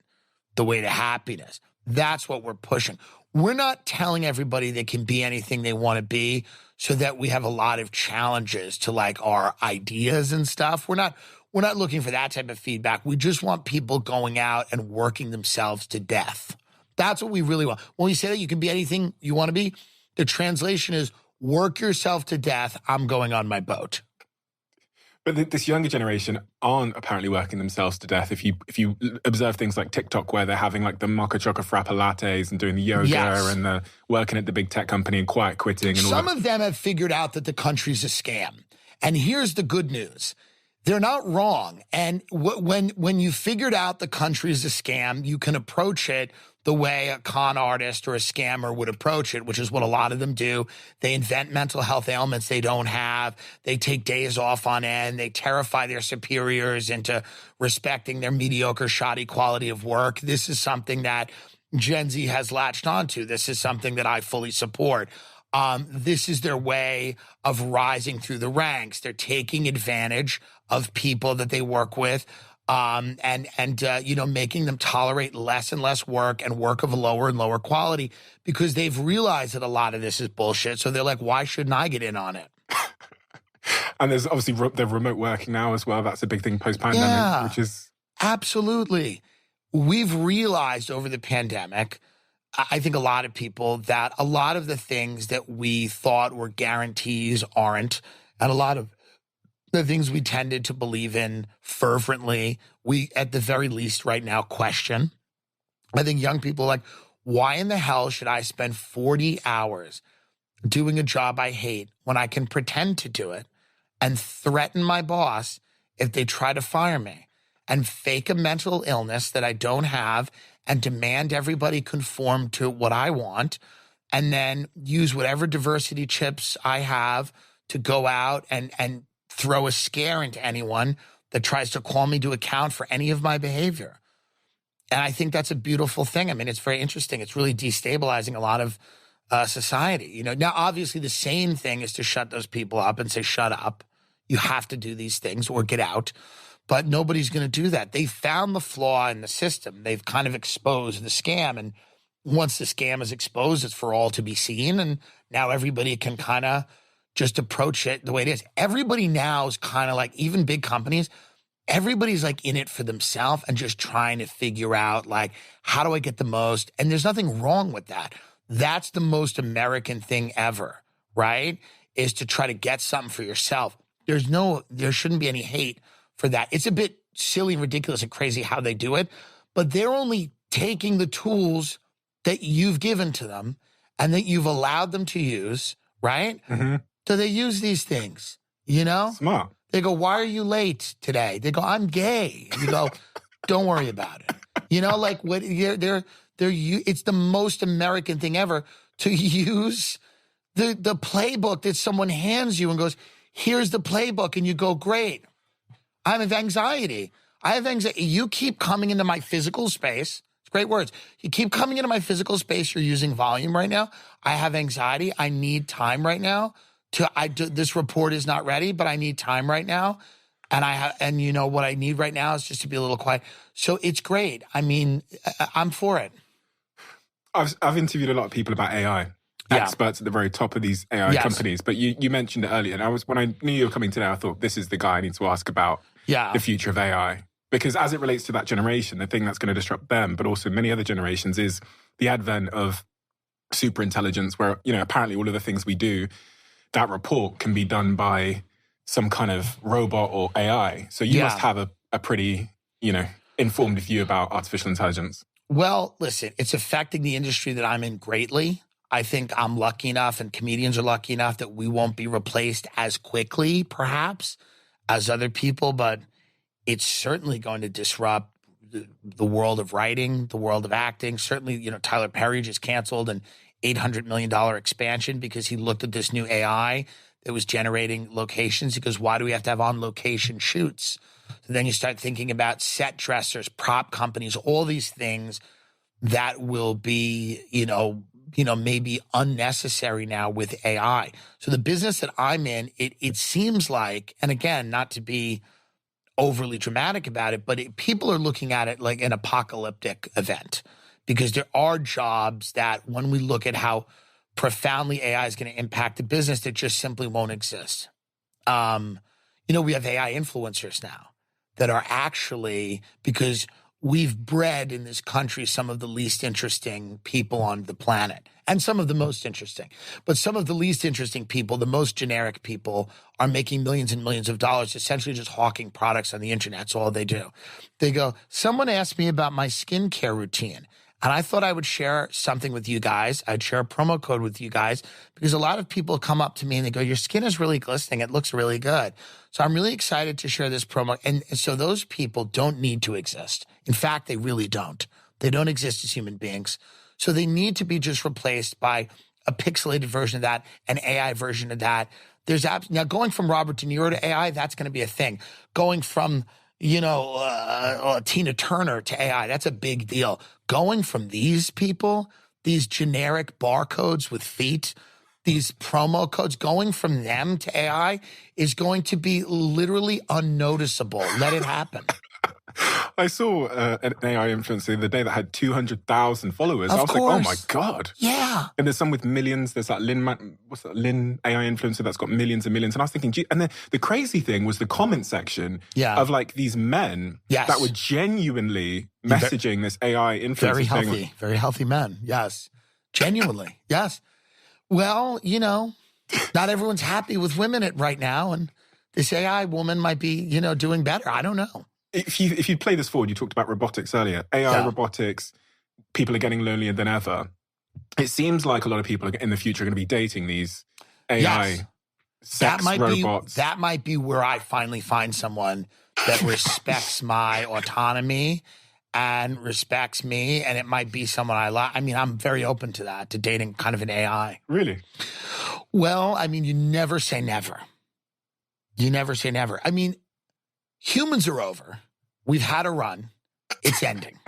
Speaker 1: the way to happiness. That's what we're pushing. We're not telling everybody they can be anything they want to be so that we have a lot of challenges to, like, our ideas and stuff. We're not looking for that type of feedback. We just want people going out and working themselves to death. That's what we really want. When we say that you can be anything you want to be, the translation is work yourself to death. I'm going on my boat.
Speaker 7: But this younger generation aren't apparently working themselves to death. If you observe things like TikTok, where they're having like the mocha choca frappa lattes and doing the yoga and the working at the big tech company and quiet quitting. And
Speaker 1: some of them have figured out that the country's a scam. And here's the good news. They're not wrong. And when you figured out the country's a scam, you can approach it the way a con artist or a scammer would approach it, which is what a lot of them do. They invent mental health ailments they don't have. They take days off on end. They terrify their superiors into respecting their mediocre, shoddy quality of work. This is something that Gen Z has latched onto. This is something that I fully support. This is their way of rising through the ranks. They're taking advantage of people that they work with, you know, making them tolerate less and less work and work of a lower and lower quality because they've realized that a lot of this is bullshit. So they're like, why shouldn't I get in on it?
Speaker 7: And there's obviously the remote working now as well. That's a big thing post-pandemic, which is...
Speaker 1: Absolutely. We've realized over the pandemic, I think a lot of people, that a lot of the things that we thought were guarantees aren't, and a lot of the things we tended to believe in fervently, we, at the very least right now, question. I think young people are like, why in the hell should I spend 40 hours doing a job I hate when I can pretend to do it and threaten my boss if they try to fire me and fake a mental illness that I don't have and demand everybody conform to what I want and then use whatever diversity chips I have to go out and throw a scare into anyone that tries to call me to account for any of my behavior. And I think that's a beautiful thing. I mean, it's very interesting. It's really destabilizing a lot of society. You know, now, obviously, the sane thing is to shut those people up and say, shut up. You have to do these things or get out. But nobody's going to do that. They found the flaw in the system. They've kind of exposed the scam. And once the scam is exposed, it's for all to be seen. And now everybody can kind of just approach it the way it is. Everybody now is kind of like, even big companies, everybody's like in it for themselves and just trying to figure out, like, how do I get the most? And there's nothing wrong with that. That's the most American thing ever, right? Is to try to get something for yourself. There shouldn't be any hate for that. It's a bit silly and ridiculous and crazy how they do it, but they're only taking the tools that you've given to them and that you've allowed them to use, right? Mm-hmm. So they use these things, you know?
Speaker 7: Smart.
Speaker 1: They go, why are you late today? They go, I'm gay. And you go, don't worry about it. You know, like what it's the most American thing ever to use the playbook that someone hands you and goes, here's the playbook. And you go, great. I have anxiety. You keep coming into my physical space. It's great words. You keep coming into my physical space. You're using volume right now. I have anxiety. I need time right now. This report is not ready, but I need time right now. And you know what I need right now is just to be a little quiet. So it's great. I mean, I'm for it.
Speaker 7: I've interviewed a lot of people about AI, experts at the very top of these AI companies. But you mentioned it earlier, and when I knew you were coming today, I thought this is the guy I need to ask about the future of AI. Because as it relates to that generation, the thing that's going to disrupt them, but also many other generations, is the advent of superintelligence, where, you know, apparently all of the things we do, that report can be done by some kind of robot or AI. So you must have a pretty, you know, informed view about artificial intelligence.
Speaker 1: Well, listen, it's affecting the industry that I'm in greatly. I think I'm lucky enough, and comedians are lucky enough, that we won't be replaced as quickly, perhaps, as other people, but it's certainly going to disrupt the world of writing, the world of acting. Certainly, Tyler Perry just canceled an $800 million expansion because he looked at this new AI that was generating locations. He goes, why do we have to have on-location shoots? So then you start thinking about set dressers, prop companies, all these things that will be, maybe unnecessary now with AI. So the business that I'm in, it seems like, and again, not to be overly dramatic about it, but people are looking at it like an apocalyptic event, because there are jobs that, when we look at how profoundly AI is going to impact the business, that just simply won't exist. We have AI influencers now that are actually, because we've bred in this country some of the least interesting people on the planet, and some of the most interesting. But some of the least interesting people, the most generic people, are making millions and millions of dollars essentially just hawking products on the internet. That's all they do. They go, someone asked me about my skincare routine, and I thought I would share something with you guys. I'd share a promo code with you guys, because a lot of people come up to me and they go, your skin is really glistening. It looks really good. So I'm really excited to share this promo. And so those people don't need to exist. In fact, they really don't. They don't exist as human beings. So they need to be just replaced by a pixelated version of that, an AI version of that. Now going from Robert De Niro to AI, that's going to be a thing. Going from, Tina Turner to AI, that's a big deal. Going from these people, these generic barcodes with feet, these promo codes, going from them to AI is going to be literally unnoticeable. Let it happen.
Speaker 7: I saw an AI influencer the other day that had 200,000 followers. I was like, oh my God.
Speaker 1: Yeah.
Speaker 7: And there's some with millions. There's that Lin AI influencer that's got millions and millions. And I was thinking, gee, and the crazy thing was the comment section of like these men that were genuinely messaging this AI influencer.
Speaker 1: Very healthy men. Yes. Genuinely. Yes. Well, not everyone's happy with women right now. And this AI woman might be, doing better. I don't know.
Speaker 7: If you play this forward, you talked about robotics earlier. AI, robotics, people are getting lonelier than ever. It seems like a lot of people in the future are going to be dating these AI sex robots.
Speaker 1: That might be where I finally find someone that respects my autonomy and respects me, and it might be someone I like. I mean, I'm very open to that, to dating kind of an AI.
Speaker 7: Really?
Speaker 1: Well, I mean, you never say never. You never say never. I mean, humans are over. We've had a run. It's ending.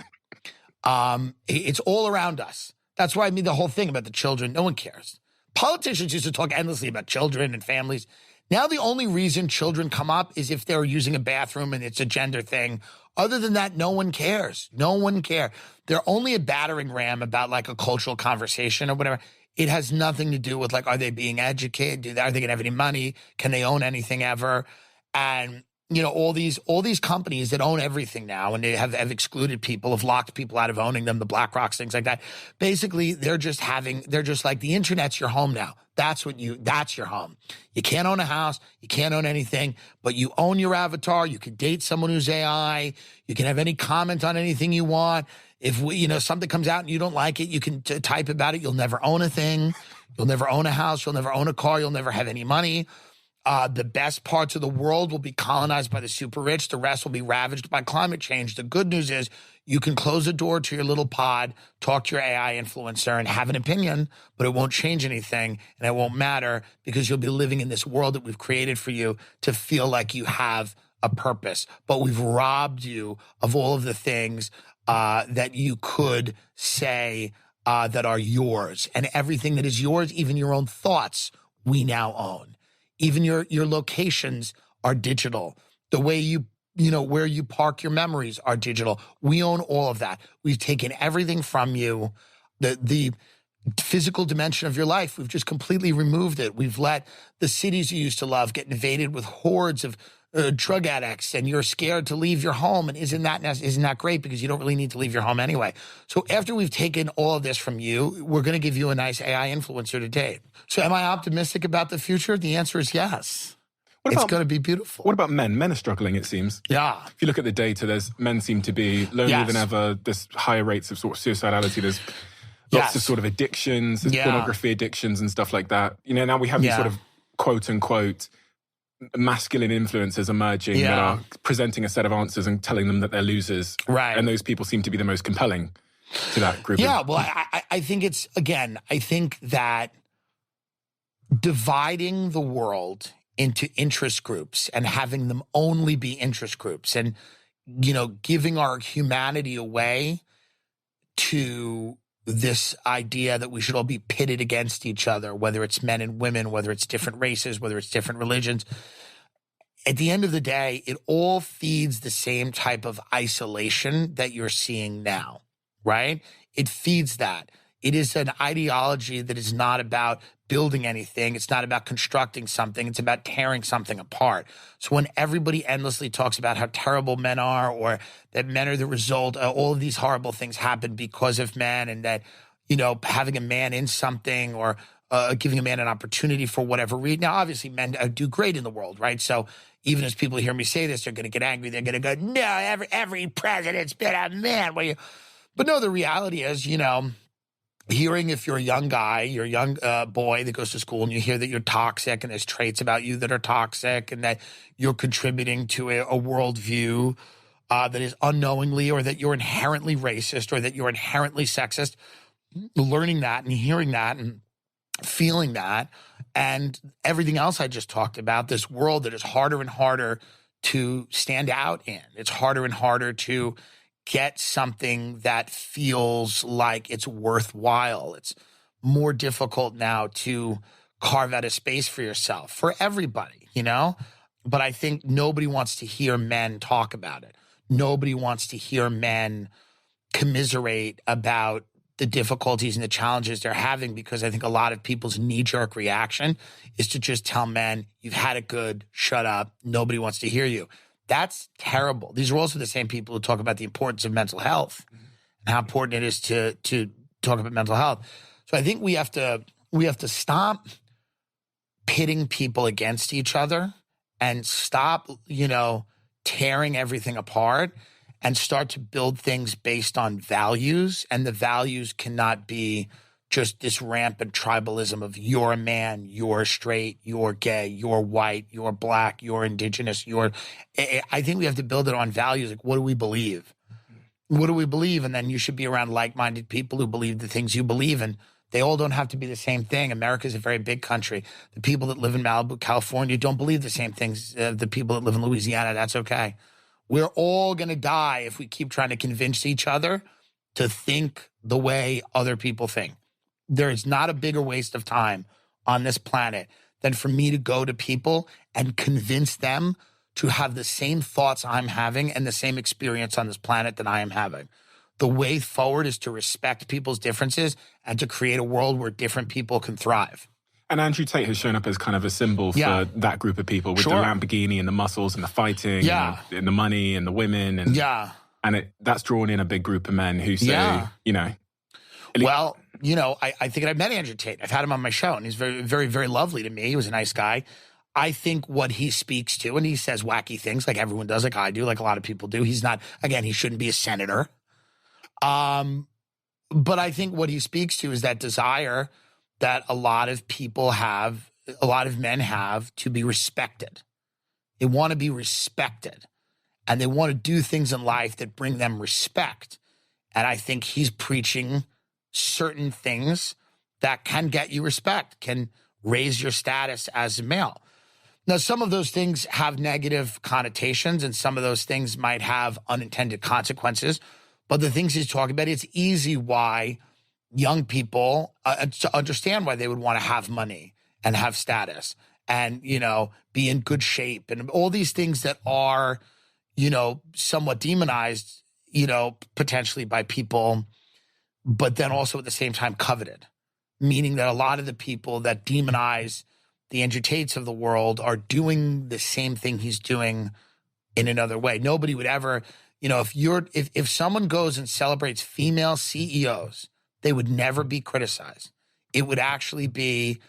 Speaker 1: It's all around us. That's why the whole thing about the children, no one cares. Politicians used to talk endlessly about children and families. Now the only reason children come up is if they're using a bathroom and it's a gender thing. Other than that, no one cares. No one cares. They're only a battering ram about like a cultural conversation or whatever. It has nothing to do with like, are they being educated? Are they going to have any money? Can they own anything ever? And all these companies that own everything now, and they have excluded people, have locked people out of owning them, the BlackRocks, things like that. Basically, they're just like, the internet's your home now. That's your home. You can't own a house. You can't own anything, but you own your avatar. You can date someone who's AI. You can have any comment on anything you want. If something comes out and you don't like it, you can type about it. You'll never own a thing. You'll never own a house. You'll never own a car. You'll never have any money. The best parts of the world will be colonized by the super rich. The rest will be ravaged by climate change. The good news is you can close the door to your little pod, talk to your AI influencer, and have an opinion, but it won't change anything, and it won't matter, because you'll be living in this world that we've created for you to feel like you have a purpose. But we've robbed you of all of the things that you could say that are yours. And everything that is yours, even your own thoughts, we now own. Even your locations are digital. The way where you park your memories are digital. We own all of that. We've taken everything from you. The physical dimension of your life, we've just completely removed it. We've let the cities you used to love get invaded with hordes of drug addicts, and you're scared to leave your home. And isn't that great? Because you don't really need to leave your home anyway. So after we've taken all of this from you, we're going to give you a nice AI influencer to date. So am I optimistic about the future? The answer is yes. It's going to be beautiful.
Speaker 7: What about men? Men are struggling, it seems.
Speaker 1: Yeah.
Speaker 7: If you look at the data, men seem to be lonelier than ever. There's higher rates of sort of suicidality. There's lots of sort of addictions. There's pornography addictions and stuff like that. Now we have these sort of quote unquote masculine influencers emerging that are presenting a set of answers and telling them that they're losers.
Speaker 1: Right.
Speaker 7: And those people seem to be the most compelling to that group.
Speaker 1: Yeah, well, I think it's, again, I think that dividing the world into interest groups and having them only be interest groups and, giving our humanity away to this idea that we should all be pitted against each other, whether it's men and women, whether it's different races, whether it's different religions. At the end of the day, it all feeds the same type of isolation that you're seeing now, right? It feeds that. It is an ideology that is not about building anything. It's not about constructing something. It's about tearing something apart. So when everybody endlessly talks about how terrible men are or that men are the result, all of these horrible things happen because of men and that, having a man in something or giving a man an opportunity for whatever reason. Now, obviously, men do great in the world, right? So even as people hear me say this, they're going to get angry. They're going to go, no, every president's been a man. But no, the reality is, hearing if you're a young guy, you're a young boy that goes to school and you hear that you're toxic and there's traits about you that are toxic and that you're contributing to a worldview that is unknowingly or that you're inherently racist or that you're inherently sexist, learning that and hearing that and feeling that and everything else I just talked about, this world that is harder and harder to stand out in. It's harder and harder to get something that feels like it's worthwhile. It's more difficult now to carve out a space for yourself, for everybody, But I think nobody wants to hear men talk about it. Nobody wants to hear men commiserate about the difficulties and the challenges they're having because I think a lot of people's knee-jerk reaction is to just tell men, you've had it good, shut up, nobody wants to hear you. That's terrible. These are also the same people who talk about the importance of mental health and how important it is to talk about mental health. So I think we have to stop pitting people against each other and stop, tearing everything apart and start to build things based on values. And the values cannot be just this rampant tribalism of you're a man, you're straight, you're gay, you're white, you're black, you're indigenous, I think we have to build it on values. Like, what do we believe? What do we believe? And then you should be around like-minded people who believe the things you believe in. They all don't have to be the same thing. America is a very big country. The people that live in Malibu, California don't believe the same things. The people that live in Louisiana, that's okay. We're all going to die if we keep trying to convince each other to think the way other people think. There is not a bigger waste of time on this planet than for me to go to people and convince them to have the same thoughts I'm having and the same experience on this planet that I am having. The way forward is to respect people's differences and to create a world where different people can thrive.
Speaker 7: And Andrew Tate has shown up as kind of a symbol for that group of people with the Lamborghini and the muscles and the fighting and the money and the women. And, that's drawn in a big group of men who say,
Speaker 1: Well, I think I've met Andrew Tate. I've had him on my show, and he's very, very, very lovely to me. He was a nice guy. I think what he speaks to, and he says wacky things like everyone does, like I do, like a lot of people do. He's not, again, he shouldn't be a senator. But I think what he speaks to is that desire that a lot of people have, a lot of men have to be respected. They want to be respected, and they want to do things in life that bring them respect. And I think he's preaching certain things that can get you respect, can raise your status as a male. Now, some of those things have negative connotations and some of those things might have unintended consequences. But the things he's talking about, it's easy why young people to understand why they would want to have money and have status and, be in good shape and all these things that are, somewhat demonized, potentially by people, but then also at the same time coveted, meaning that a lot of the people that demonize the Andrew Tates of the world are doing the same thing he's doing in another way. Nobody would ever, if someone goes and celebrates female CEOs, they would never be criticized. It would actually be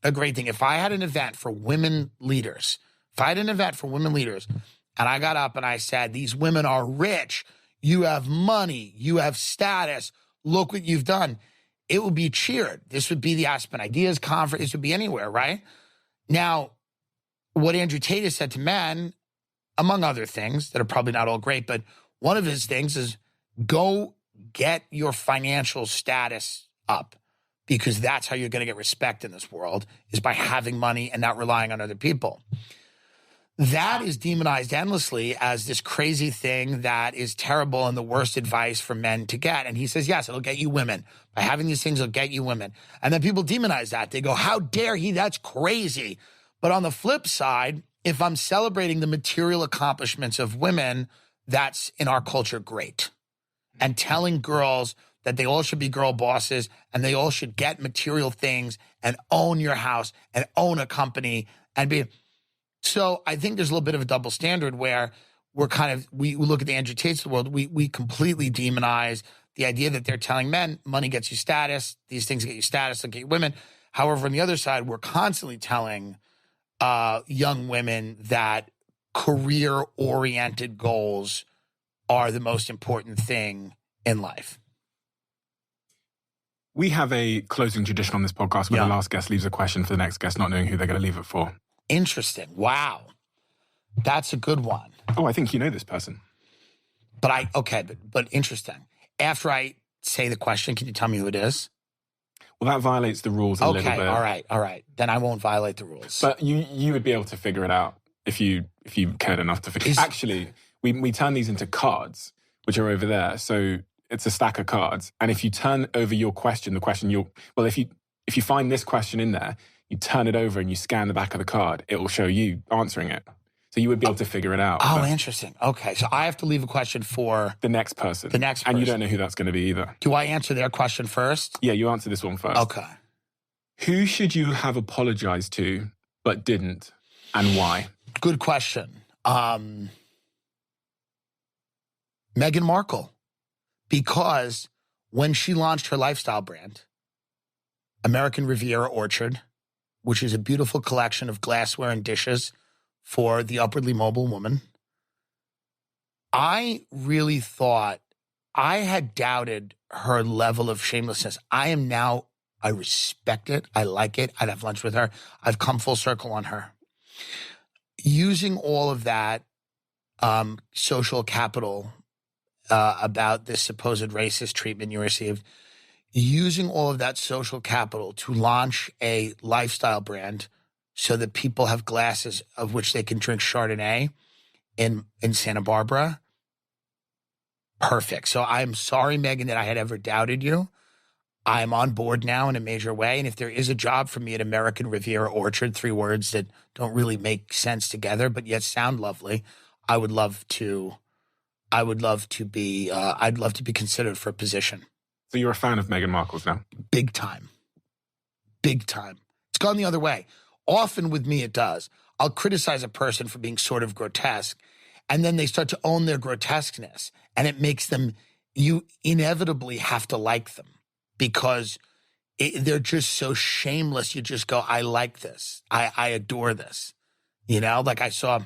Speaker 1: a great thing. If I had an event for women leaders, and I got up and I said, these women are rich, you have money, you have status, look what you've done, it would be cheered. This would be the Aspen Ideas Conference. This would be anywhere, right? Now, what Andrew Tate has said to men, among other things that are probably not all great, but one of his things is go get your financial status up, because that's how you're going to get respect in this world, is by having money and not relying on other people. That is demonized endlessly as this crazy thing that is terrible and the worst advice for men to get. And he says, yes, it'll get you women. By having these things, it'll get you women. And then people demonize that. They go, how dare he? That's crazy. But on the flip side, if I'm celebrating the material accomplishments of women, that's in our culture great. And telling girls that they all should be girl bosses and they all should get material things and own your house and own a company and be... So I think there's a little bit of a double standard where we look at the Andrew Tates of the world, we completely demonize the idea that they're telling men money gets you status, these things get you status, they'll get you women. However, on the other side, we're constantly telling young women that career-oriented goals are the most important thing in life.
Speaker 7: We have a closing tradition on this podcast where the last guest leaves a question for the next guest, not knowing who they're going to leave it for.
Speaker 1: Interesting. Wow. That's a good one.
Speaker 7: Oh, I think you know this person.
Speaker 1: But interesting. After I say the question, can you tell me who it is?
Speaker 7: Well, that violates the rules a little bit.
Speaker 1: Okay, all right. Then I won't violate the rules.
Speaker 7: But you would be able to figure it out if you cared enough to figure it out. Actually, we turn these into cards, which are over there. So it's a stack of cards. And if you turn over your question, if you find this question in there, you turn it over and you scan the back of the card, it will show you answering it. So you would be able to figure it out.
Speaker 1: Oh, interesting. Okay, so I have to leave a question for...
Speaker 7: the next person.
Speaker 1: And
Speaker 7: you don't know who that's going to be either.
Speaker 1: Do I answer their question first?
Speaker 7: Yeah, you answer this one first.
Speaker 1: Okay.
Speaker 7: Who should you have apologized to but didn't, and why?
Speaker 1: Good question. Meghan Markle. Because when she launched her lifestyle brand, American Riviera Orchard, which is a beautiful collection of glassware and dishes for the upwardly mobile woman, I really thought I had doubted her level of shamelessness. I respect it. I like it. I'd have lunch with her. I've come full circle on her. Using all of that social capital about this supposed racist treatment you received, using all of that social capital to launch a lifestyle brand so that people have glasses of which they can drink Chardonnay in Santa Barbara. Perfect. So I'm sorry, Meghan, that I had ever doubted you. I'm on board now in a major way. And if there is a job for me at American Riviera Orchard, 3 words that don't really make sense together, but yet sound lovely, I'd love to be considered for a position.
Speaker 7: So you're a fan of Meghan Markle's now?
Speaker 1: Big time. Big time. It's gone the other way. Often with me it does. I'll criticize a person for being sort of grotesque, and then they start to own their grotesqueness, and it makes them, you inevitably have to like them because they're just so shameless. You just go, I like this. I adore this. You know, like I saw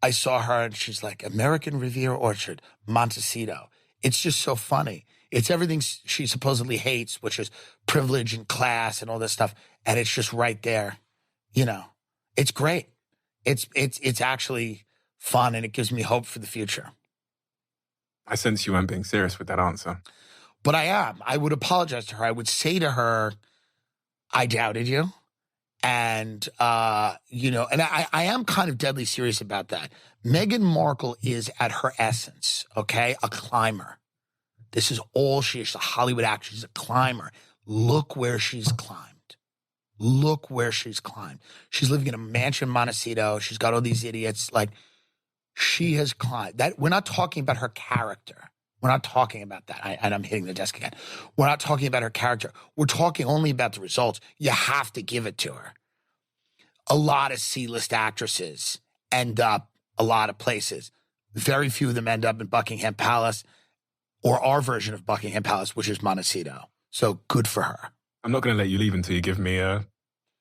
Speaker 1: her and she's like, American Riviera Orchard, Montecito. It's just so funny. It's everything she supposedly hates, which is privilege and class and all this stuff. And it's just right there. You know, it's great. It's actually fun, and it gives me hope for the future.
Speaker 7: I sense you weren't being serious with that answer.
Speaker 1: But I am. I would apologize to her. I would say to her, I doubted you. And, and I am kind of deadly serious about that. Meghan Markle is at her essence, okay, a climber. This is all she is. She's a Hollywood actress. She's a climber. Look where she's climbed. Look where she's climbed. She's living in a mansion in Montecito. She's got all these idiots. Like, she has climbed. That we're not talking about her character. We're not talking about that. And I'm hitting the desk again. We're not talking about her character. We're talking only about the results. You have to give it to her. A lot of C-list actresses end up a lot of places. Very few of them end up in Buckingham Palace or our version of Buckingham Palace, which is Montecito. So good for her.
Speaker 7: I'm not going to let you leave until you give me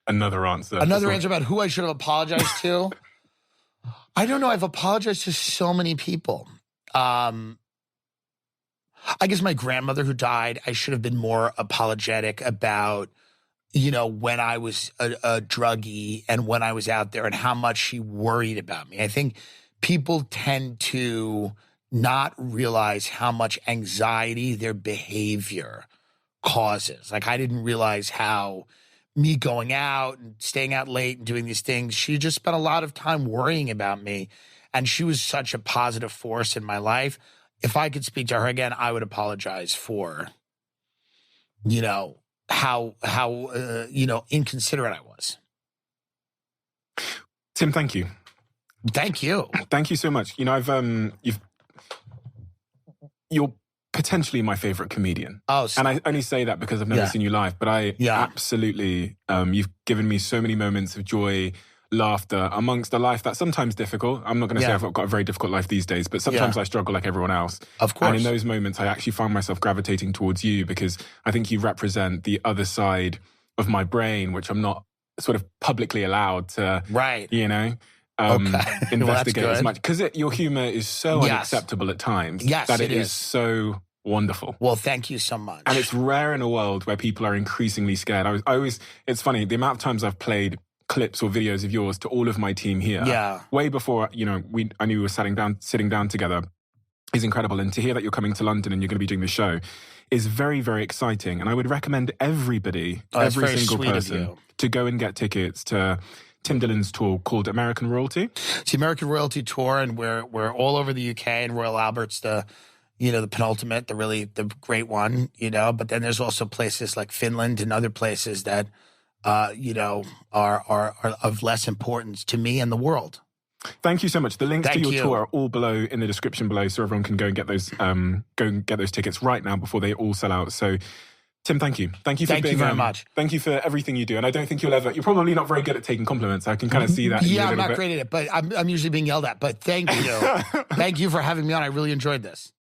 Speaker 7: another answer.
Speaker 1: Another answer about who I should have apologized to? I don't know. I've apologized to so many people. I guess my grandmother who died, I should have been more apologetic about you know, when I was a druggie and when I was out there and how much she worried about me. I think people tend to not realize how much anxiety their behavior causes. Like, I didn't realize how me going out and staying out late and doing these things, she just spent a lot of time worrying about me. And she was such a positive force in my life. If I could speak to her again, I would apologize for, you know, how you know, inconsiderate I was.
Speaker 7: Tim, thank you.
Speaker 1: Thank you.
Speaker 7: Thank you so much. You know, you're potentially my favorite comedian.
Speaker 1: Oh,
Speaker 7: and I only say that because I've never seen you live, but I absolutely, you've given me so many moments of joy, laughter, amongst a life that's sometimes difficult. I'm not going to say I've got a very difficult life these days, but sometimes I struggle like everyone else.
Speaker 1: Of course.
Speaker 7: And in those moments, I actually found myself gravitating towards you because I think you represent the other side of my brain, which I'm not sort of publicly allowed to, you know, investigate as much. Because your humor is so unacceptable at times that it is so wonderful.
Speaker 1: Well, thank you so much.
Speaker 7: And it's rare in a world where people are increasingly scared. I always, it's funny, the amount of times I've played clips or videos of yours to all of my team here. Way before, you know, I knew we were sitting down together is incredible. And to hear that you're coming to London and you're going to be doing the show is very, very exciting. And I would recommend everybody, every single person, to go and get tickets to Tim Dillon's tour called American Royalty.
Speaker 1: It's the American Royalty Tour, and we're all over the UK, and Royal Albert's the penultimate, the great one, you know. But then there's also places like Finland and other places that you know, are of less importance to me and the world.
Speaker 7: Thank you so much. The links to your tour are all below in the description below, so everyone can go and get those tickets right now before they all sell out. So, Tim, thank you. Thank you for being.
Speaker 1: Thank you very much.
Speaker 7: Thank you for everything you do. And I don't think you're probably not very good at taking compliments. I can kind of see that.
Speaker 1: Yeah, I'm not great at it, but I'm usually being yelled at. But thank you. Thank you for having me on. I really enjoyed this.